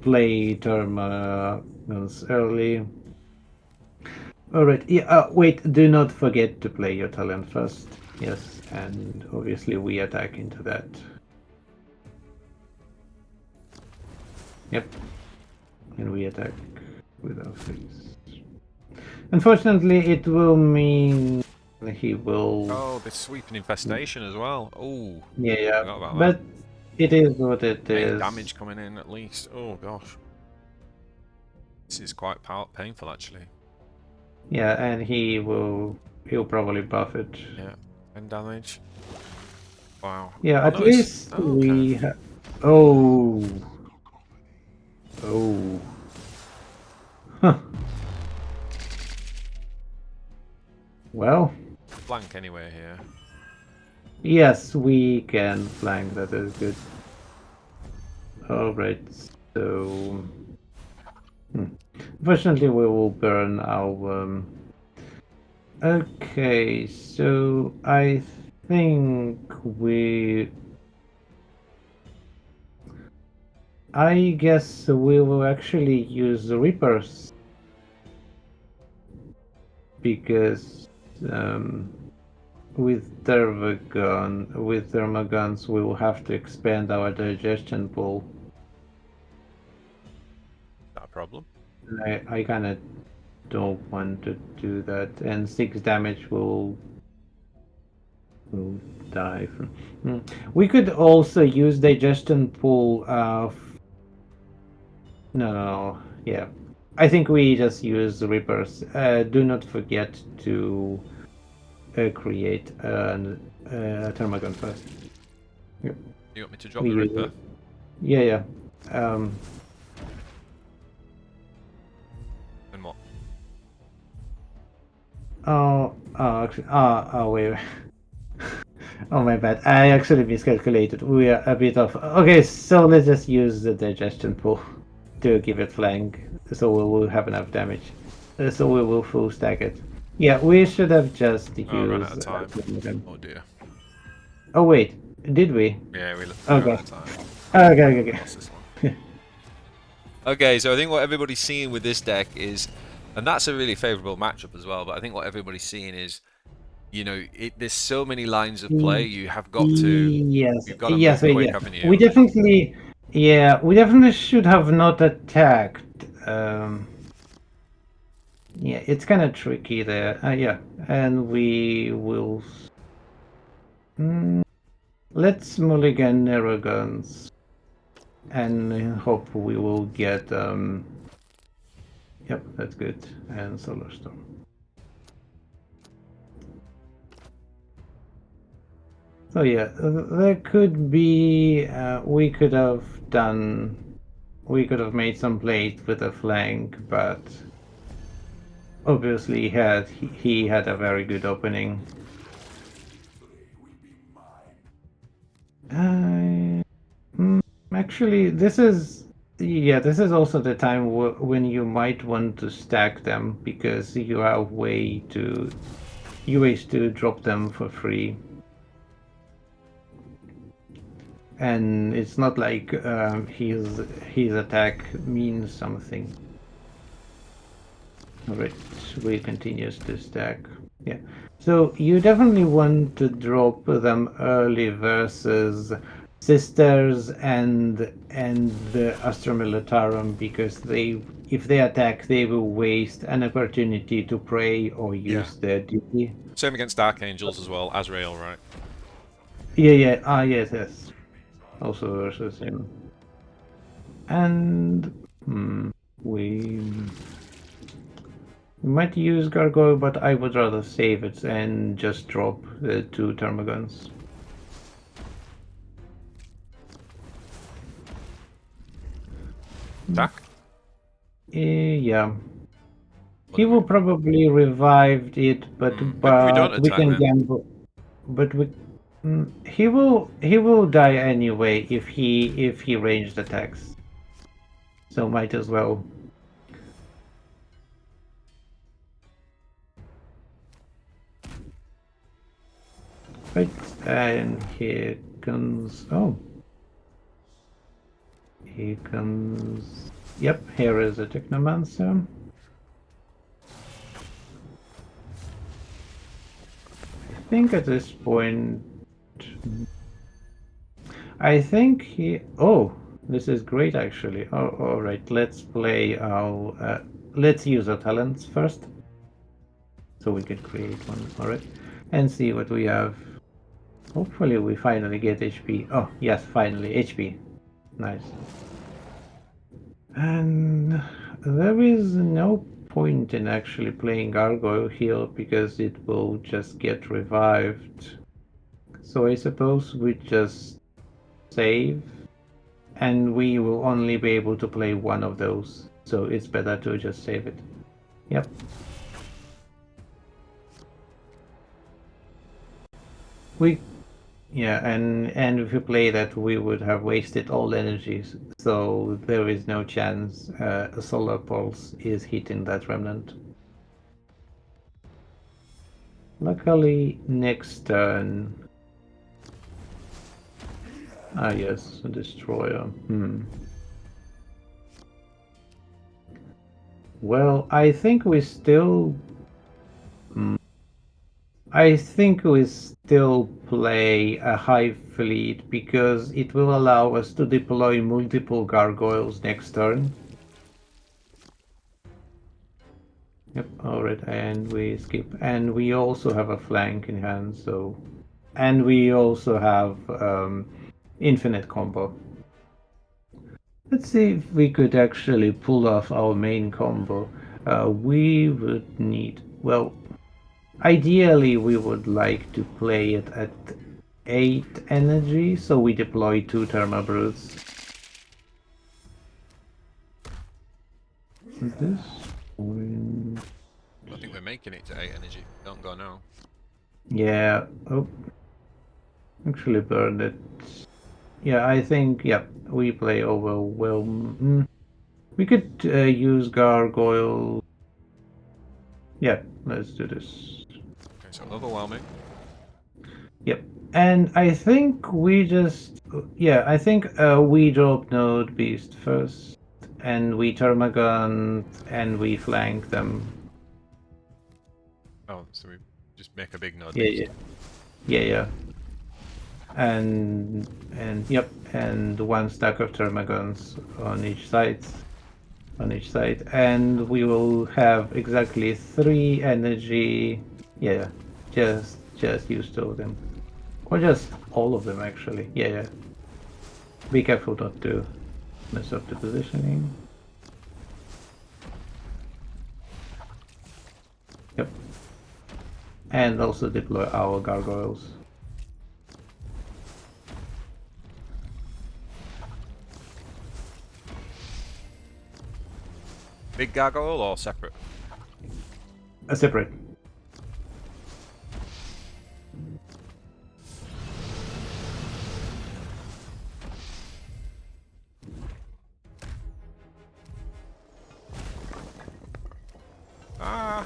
play Termagants early. Alright, yeah, wait, do not forget to play your talent first. Yes, and obviously we attack into that. Yep. And we attack with our freeze. Unfortunately, it will mean he will... Oh, the sweeping infestation as well. Oh. Yeah, Forgot about but it is what it Main is. damage coming in at least. Oh gosh. This is quite painful actually. Yeah, and he'll probably buff it. Yeah. 10 damage. Wow. Yeah, Oh, at no, it's- least oh, we okay. Oh. Oh. Huh. Well, Flank anyway here. yes, we can flank. That is good. Alright, so... Unfortunately, we will burn our... Okay, so I think I guess we will actually use the Reapers, because with Termagants we will have to expand our digestion pool. Not a problem. I kind of don't want to do that, and 6 damage will die from... We could also use digestion pool no, yeah. I think we just use the Reapers. Do not forget to create a Termagant first. Yep. You want me to drop We the use Ripper? it. Yeah. And what? Wait. Oh, my bad. I actually miscalculated. We are a bit off. Okay, so let's just use the digestion pool to give it flank, so we will have enough damage. So we will full stack it. Yeah, we should have just used. Oh, I ran out of time. Termagant. Oh dear. Oh wait, did we? Yeah, we Okay. ran out of time. Okay. What's this one? Okay, so I think what everybody's seeing with this deck is, and that's a really favourable matchup as well, but I think what everybody's seeing is, you know, there's so many lines of play, you have got to, you've got to move quick, haven't you? We definitely, we definitely should have not attacked. Yeah, it's kind of tricky there. Yeah, and we will. Let's mulligan Neurogaunt and hope we will get. Yep, that's good. And Solar Storm. So yeah, there could be. We could have made some plays with a flank, but obviously he had a very good opening. Actually, this is also the time when you might want to stack them because you have ways to drop them for free. And it's not like his attack means something. Alright, we continues to stack. Yeah. So you definitely want to drop them early versus Sisters and the Astra Militarum because if they attack they will waste an opportunity to pray or use their duty. Same against Dark Angels as well, Azrael, right? Yeah. Yes. Also versus him. And we might use Gargoyle, but I would rather save it and just drop the 2 Termagants. Attack? Yeah. He will probably revive it, but we can gamble. But he will die anyway if he ranged attacks. So might as well. Right, and here comes. Oh. Here comes. Yep, here is a Technomancer. I think at this point. I think he. Oh, this is great actually. Oh, all right. Let's play our. Let's use our talents first, so we can create one. All right, and see what we have. Hopefully, we finally get HP. Oh yes, finally HP. Nice. And there is no point in actually playing Gargoyle here because it will just get revived. So I suppose we just save and we will only be able to play one of those. So it's better to just save it. Yep. And if we play that, we would have wasted all energies. So there is no chance a solar pulse is hitting that remnant. Luckily, next turn. Ah yes, a destroyer. Well, I think we still play a Hive fleet because it will allow us to deploy multiple gargoyles next turn. Yep, alright, and we skip. And we also have a flank in hand, so. And we also have infinite combo. Let's see if we could actually pull off our main combo. We would need. Well, ideally, we would like to play it at 8 energy, so we deploy 2 Termagant Broods. This one... I think we're making it to 8 energy. Don't go now. Yeah. Oh. Actually burned it. Yeah, I think, yeah, we play Overwhelm. We could use Gargoyle. Yeah, let's do this. Okay, so overwhelming. Yep. And I think we just, yeah, I think we drop Nodebeast first, and we Termagant, and we flank them. Oh, so we just make a big node. Yeah. And yep, and 1 stack of Termagants on each side. And we will have exactly 3 energy. Yeah, just use 2 of them. Or just all of them, actually. Yeah. Be careful not to mess up the positioning. Yep. And also deploy our gargoyles. Big gargoyle or separate? Separate. Ah.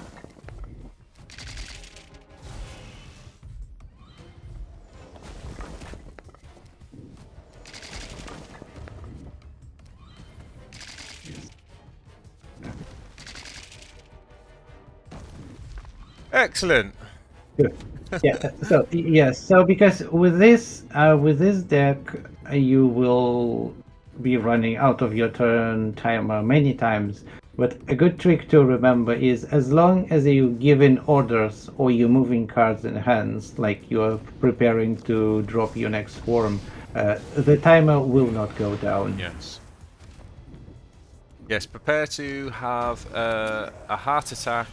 Excellent. Good. Yeah. So yes. So because with this deck, you will be running out of your turn timer many times. But a good trick to remember is, as long as you give in orders or you're moving cards in hands, like you're preparing to drop your next swarm, the timer will not go down. Yes. Yes, prepare to have a heart attack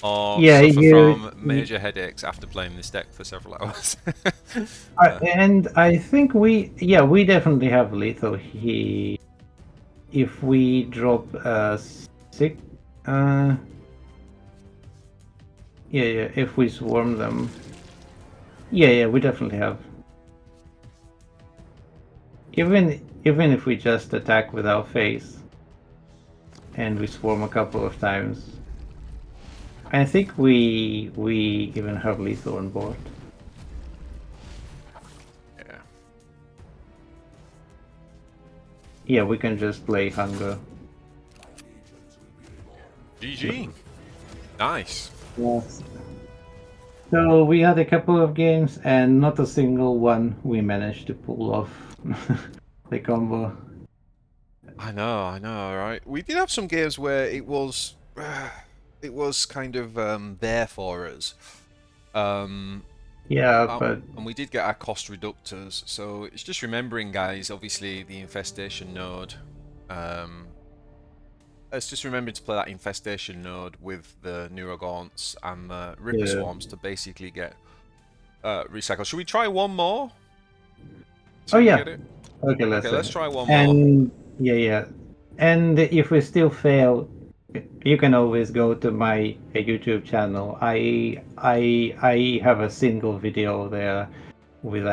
or suffer from major headaches after playing this deck for several hours. And I think we definitely have lethal. If we drop 6, if we swarm them, we definitely have. Even if we just attack with our face, and we swarm a couple of times, I think we even have lethal on board. Yeah, we can just play Hunger. GG. Nice. Yes. So we had a couple of games and not a single one we managed to pull off the combo. I know, right? We did have some games where it was kind of there for us. But and we did get our cost reductors, so it's just remembering, guys, obviously the Infestation Node. Let's just remember to play that Infestation Node with the Neurogaunts and the Ripper Swarms to basically get recycled. Should we try one more? Okay, let's try one more. And if we still fail, you can always go to my YouTube channel. I have a single video there with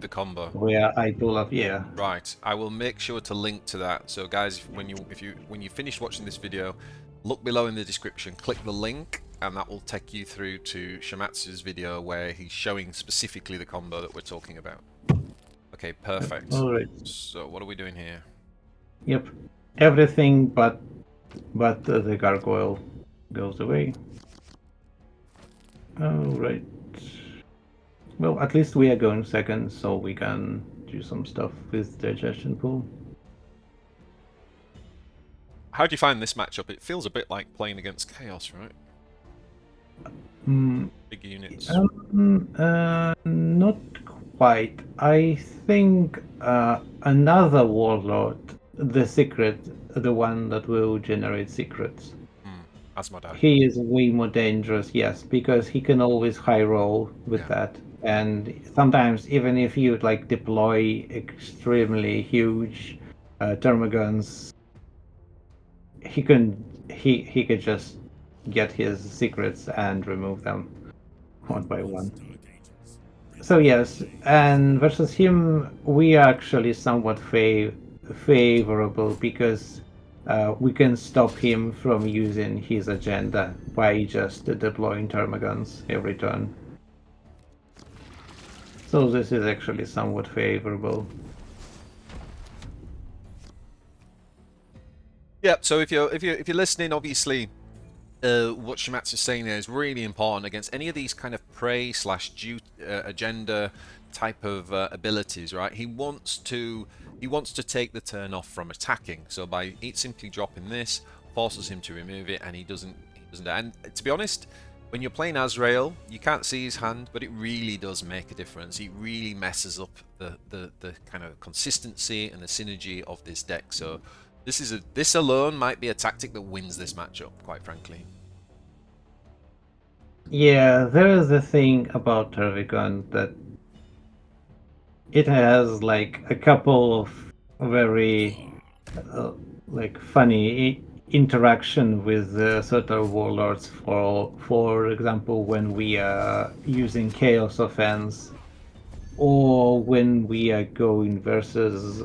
the combo where I pull up. Yeah. Right. I will make sure to link to that. So guys, when you finish watching this video, look below in the description, click the link, and that will take you through to Shumatsu's video where he's showing specifically the combo that we're talking about. Okay, perfect. All right. So what are we doing here? Yep. Everything but the gargoyle goes away. Alright. Well, at least we are going second, so we can do some stuff with digestion pool. How do you find this matchup? It feels a bit like playing against Chaos, right? Big units. Not quite. I think another Warlord, the secret, the one that will generate secrets. Asmodai. He is way more dangerous, yes, because he can always high roll with that. And sometimes even if you like deploy extremely huge Termagants, he could just get his secrets and remove them one by one. So yes, and versus him, we are actually somewhat favorable because we can stop him from using his agenda by just deploying Termagants every turn. So this is actually somewhat favorable. Yeah. So if you're listening, obviously, what Shumatsu's saying there is really important against any of these kind of prey slash agenda type of abilities, right? He wants to take the turn off from attacking. So by simply dropping this, forces him to remove it, and he doesn't. And to be honest, when you're playing Azrael, you can't see his hand, but it really does make a difference. It really messes up the kind of consistency and the synergy of this deck. So this alone might be a tactic that wins this matchup, quite frankly. Yeah, there is a thing about Tervigon that it has like a couple of very like funny interaction with certain warlords. For example, when we are using Chaos Offense, or when we are going versus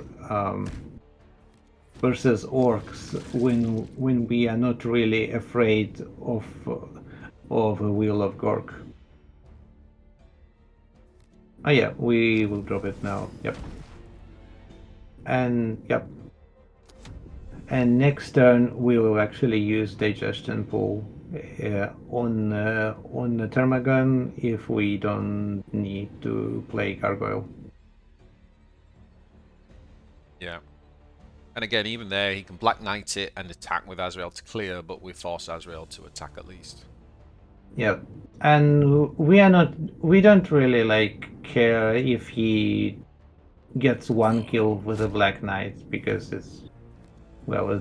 Orkz, when we are not really afraid of a Wheel of Gork. Oh yeah, we will drop it now. Yep. And yep. And next turn we will actually use Digestion Pool on the Termagon if we don't need to play Gargoyle. Yeah. And again, even there, he can Black Knight it and attack with Azrael to clear, but we force Azrael to attack at least. Yeah, and we don't really like care if he gets one kill with a Black Knight because it's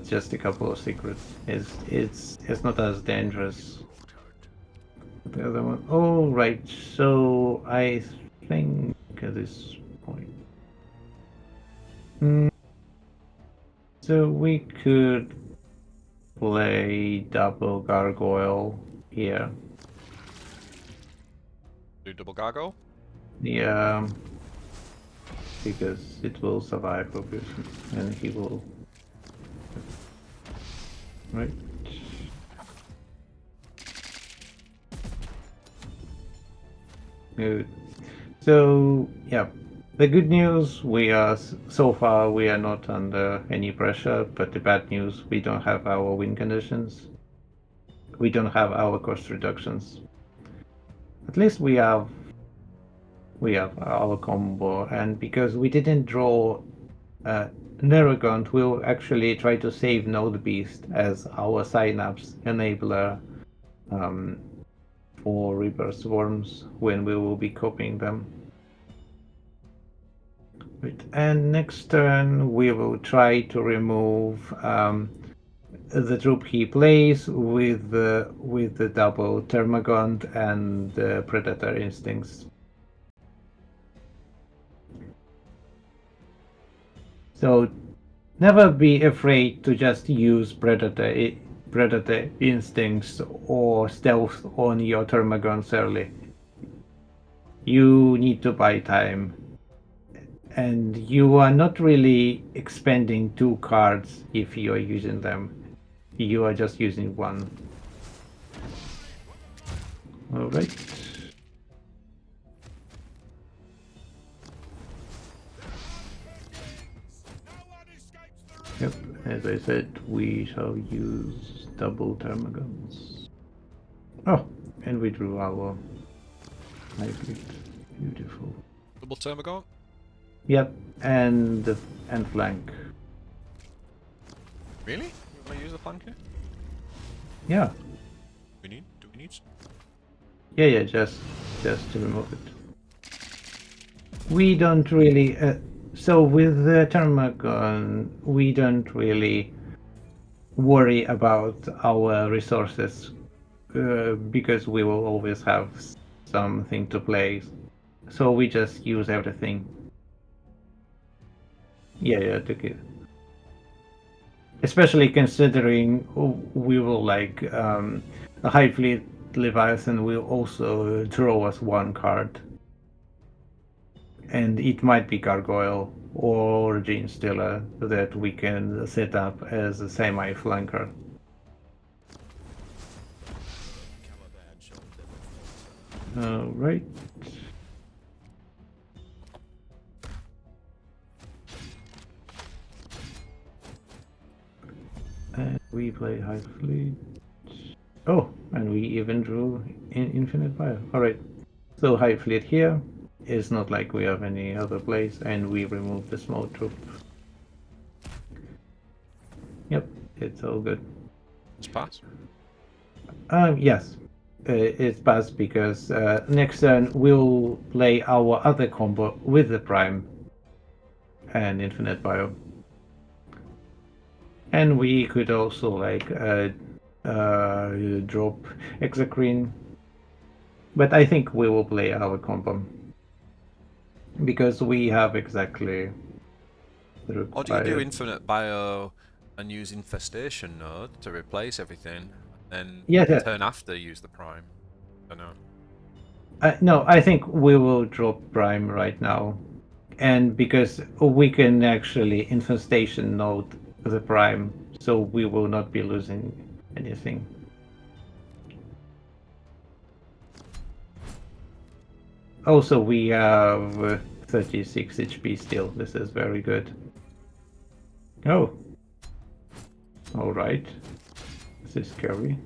just a couple of secrets. It's not as dangerous. The other one. Oh right, so I think at this point. So we could play double Gargoyle here. Do double Gargoyle? Yeah, because it will survive, obviously, and he will. Right. Good. So yeah, the good news so far we are not under any pressure, but the bad news we don't have our win conditions. We don't have our cost reductions. At least we have our combo, and because we didn't draw Neurogaunt, we'll actually try to save Nodebeast as our synapse enabler for Reaper Swarms when we will be copying them. Right. And next turn we will try to remove the troop he plays with the double Termagant and Predator Instincts. So never be afraid to just use Predator Instincts or Stealth on your Termagants early. You need to buy time. And you are not really expending 2 cards if you are using them. You are just using 1. Alright. Yep, as I said, we shall use double Termagants. Oh, and we drew our hybrid. Beautiful. Double Termagant? Yep, and flank. Really? You want to use the flanker? Yeah. Do we need? Yeah, just to remove it. We don't really so with the Termagon, we don't really worry about our resources because we will always have something to play. so we just use everything. Yeah, took it. Especially considering we will like a High Fleet Leviathan will also draw us one card. And it might be Gargoyle or Genestealer that we can set up as a semi-flanker. Right. And we play High Fleet. Oh, and we even drew Infinite Bio. Alright. So High Fleet here. It's not like we have any other place, and we remove the small troop. Yep, it's all good. It's pass. Yes, it's passed because next turn we'll play our other combo with the Prime and Infinite Bio. And we could also like drop Exocrine, but I think we will play our combo because we have exactly. Or do you do Infinite Bio and use Infestation Node to replace everything, and then turn after use the Prime? I don't know. No, I think we will drop Prime right now, and because we can actually Infestation Node the Prime, so we will not be losing anything. Also, we have 36 HP still. This is very good. Oh. Alright. This is scary.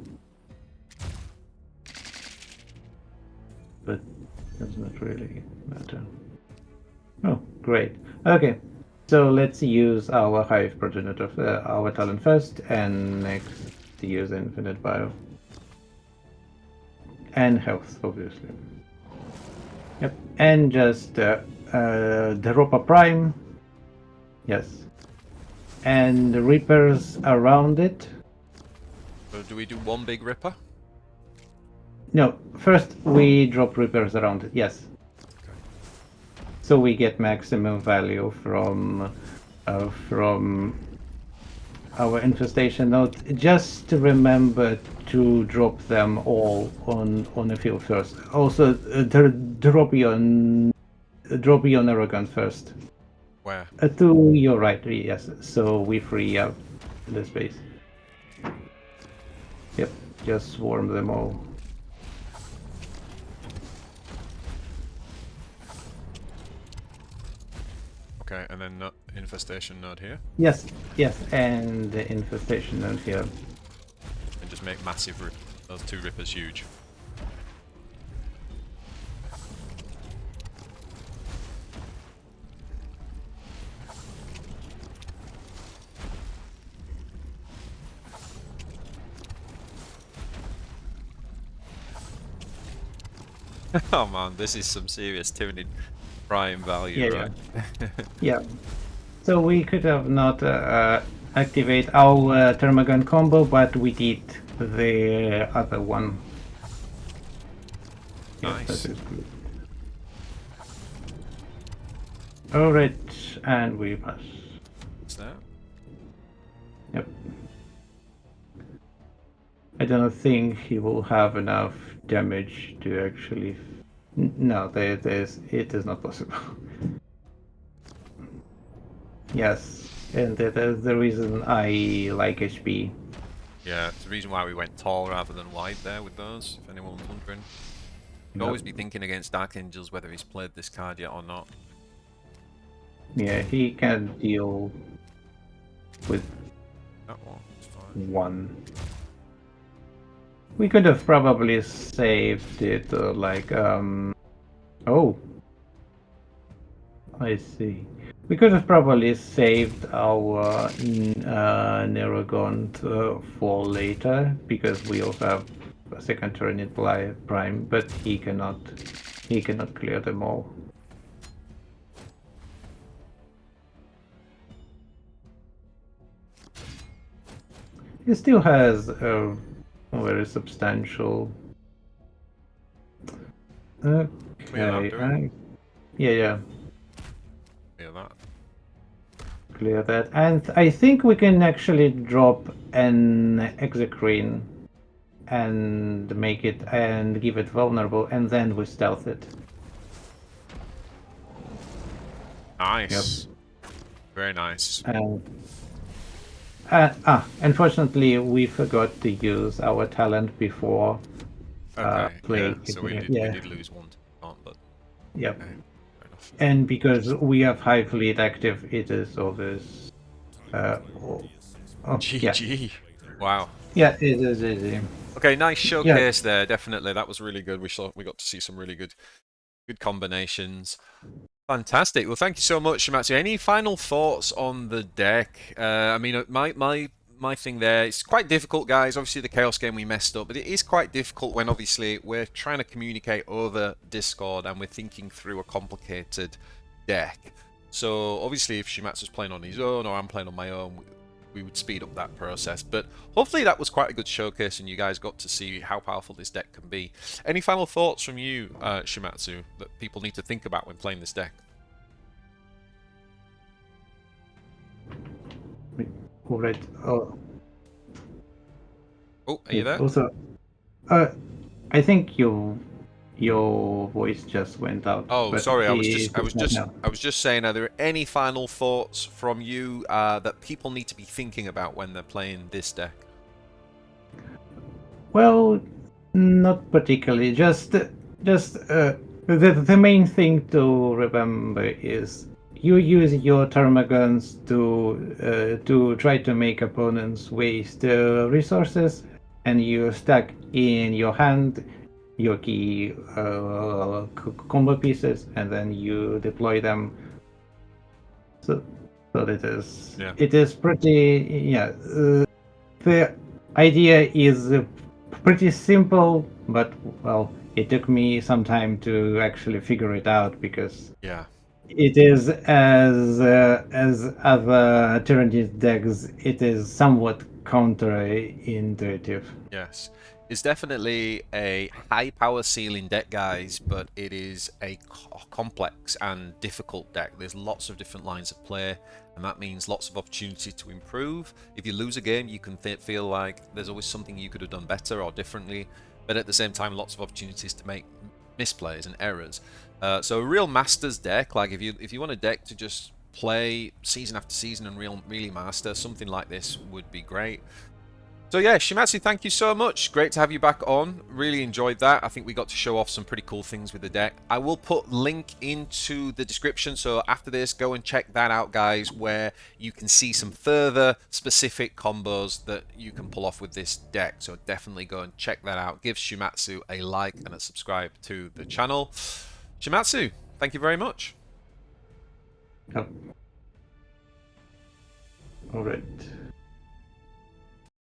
But does not really matter. Oh, great. Okay. So let's use our Hive progenitor, our talent first, and next to use Infinite Bio. And health, obviously. Yep, and just drop a Prime. Yes. And the Reapers around it. So do we do one big Ripper? No, first we drop Reapers around it, yes. Okay. So we get maximum value from our Infestation Node. Just remember to drop them all on the field first. Also, drop your Neurogaunt first. Where? To your right, yes. So we free up the space. Yep, just swarm them all. Okay, and then Infestation Node here. Yes, and the Infestation Node here. And just make massive those two Rippers huge. Oh man, this is some serious Tyranid Prime value, right? Yeah. So we could have not activate our Termagant combo, but we did the other one. Nice. Yes, that is good. Alright, and we pass. What's that? Yep. I don't think he will have enough damage to actually. No, it is not possible. Yes, and that is the reason I like HP. Yeah, it's the reason why we went tall rather than wide there with those, if anyone's wondering. You'd always be thinking against Dark Angels whether he's played this card yet or not. Yeah, he can deal with That one, it's fine. one. We could have probably saved it, oh, I see. We could have probably saved our Neurogaunt for later, because we also have a second Tyranid Prime, but he cannot clear them all. He still has a very substantial. Okay, Yeah. Yeah, that. Clear that. And I think we can actually drop an Exocrine and make it and give it vulnerable, and then we stealth it. Nice. Very nice. Unfortunately, we forgot to use our talent before Okay. Yeah. playing. So we did lose one to count, but Yep. okay, fair enough. And because we have Hive lead active, it is always. GG. Wow. Yeah, it is easy. Okay, nice showcase there. Definitely, that was really good. We got to see some really good combinations. Fantastic. Well, thank you so much, Shumatsu. Any final thoughts on the deck? I mean, my thing there, it's quite difficult, guys. Obviously, the Chaos game we messed up, but it is quite difficult when obviously we're trying to communicate over Discord and we're thinking through a complicated deck. So obviously, if Shumatsu's playing on his own or I'm playing on my own, we would speed up that process. But hopefully that was quite a good showcase and you guys got to see how powerful this deck can be. Any final thoughts from you, Shumatsu, that people need to think about when playing this deck? All right. Oh, are you there? Also, I think your voice just went out. Oh, sorry. I was now. just saying. Are there any final thoughts from you that people need to be thinking about when they're playing this deck? Well, not particularly. Just the main thing to remember is you use your Termagants to try to make opponents waste resources, and you stack in your hand your key combo pieces, and then you deploy them. So it is pretty the idea is pretty simple, but well, it took me some time to actually figure it out because it is as other Tyranid decks, it is somewhat counterintuitive. Yes. It's definitely a high power ceiling deck, guys, but it is a complex and difficult deck. There's lots of different lines of play, and that means lots of opportunity to improve. If you lose a game, you can feel like there's always something you could have done better or differently, but at the same time, lots of opportunities to make misplays and errors. So a real master's deck, like if you want a deck to just play season after season and really master, something like this would be great. So yeah, Shumatsu, thank you so much. Great to have you back on. Really enjoyed that. I think we got to show off some pretty cool things with the deck. I will put link into the description, so after this, go and check that out, guys, where you can see some further specific combos that you can pull off with this deck. So definitely go and check that out. Give Shumatsu a like and a subscribe to the channel. Shumatsu, thank you very much. Yep. All right.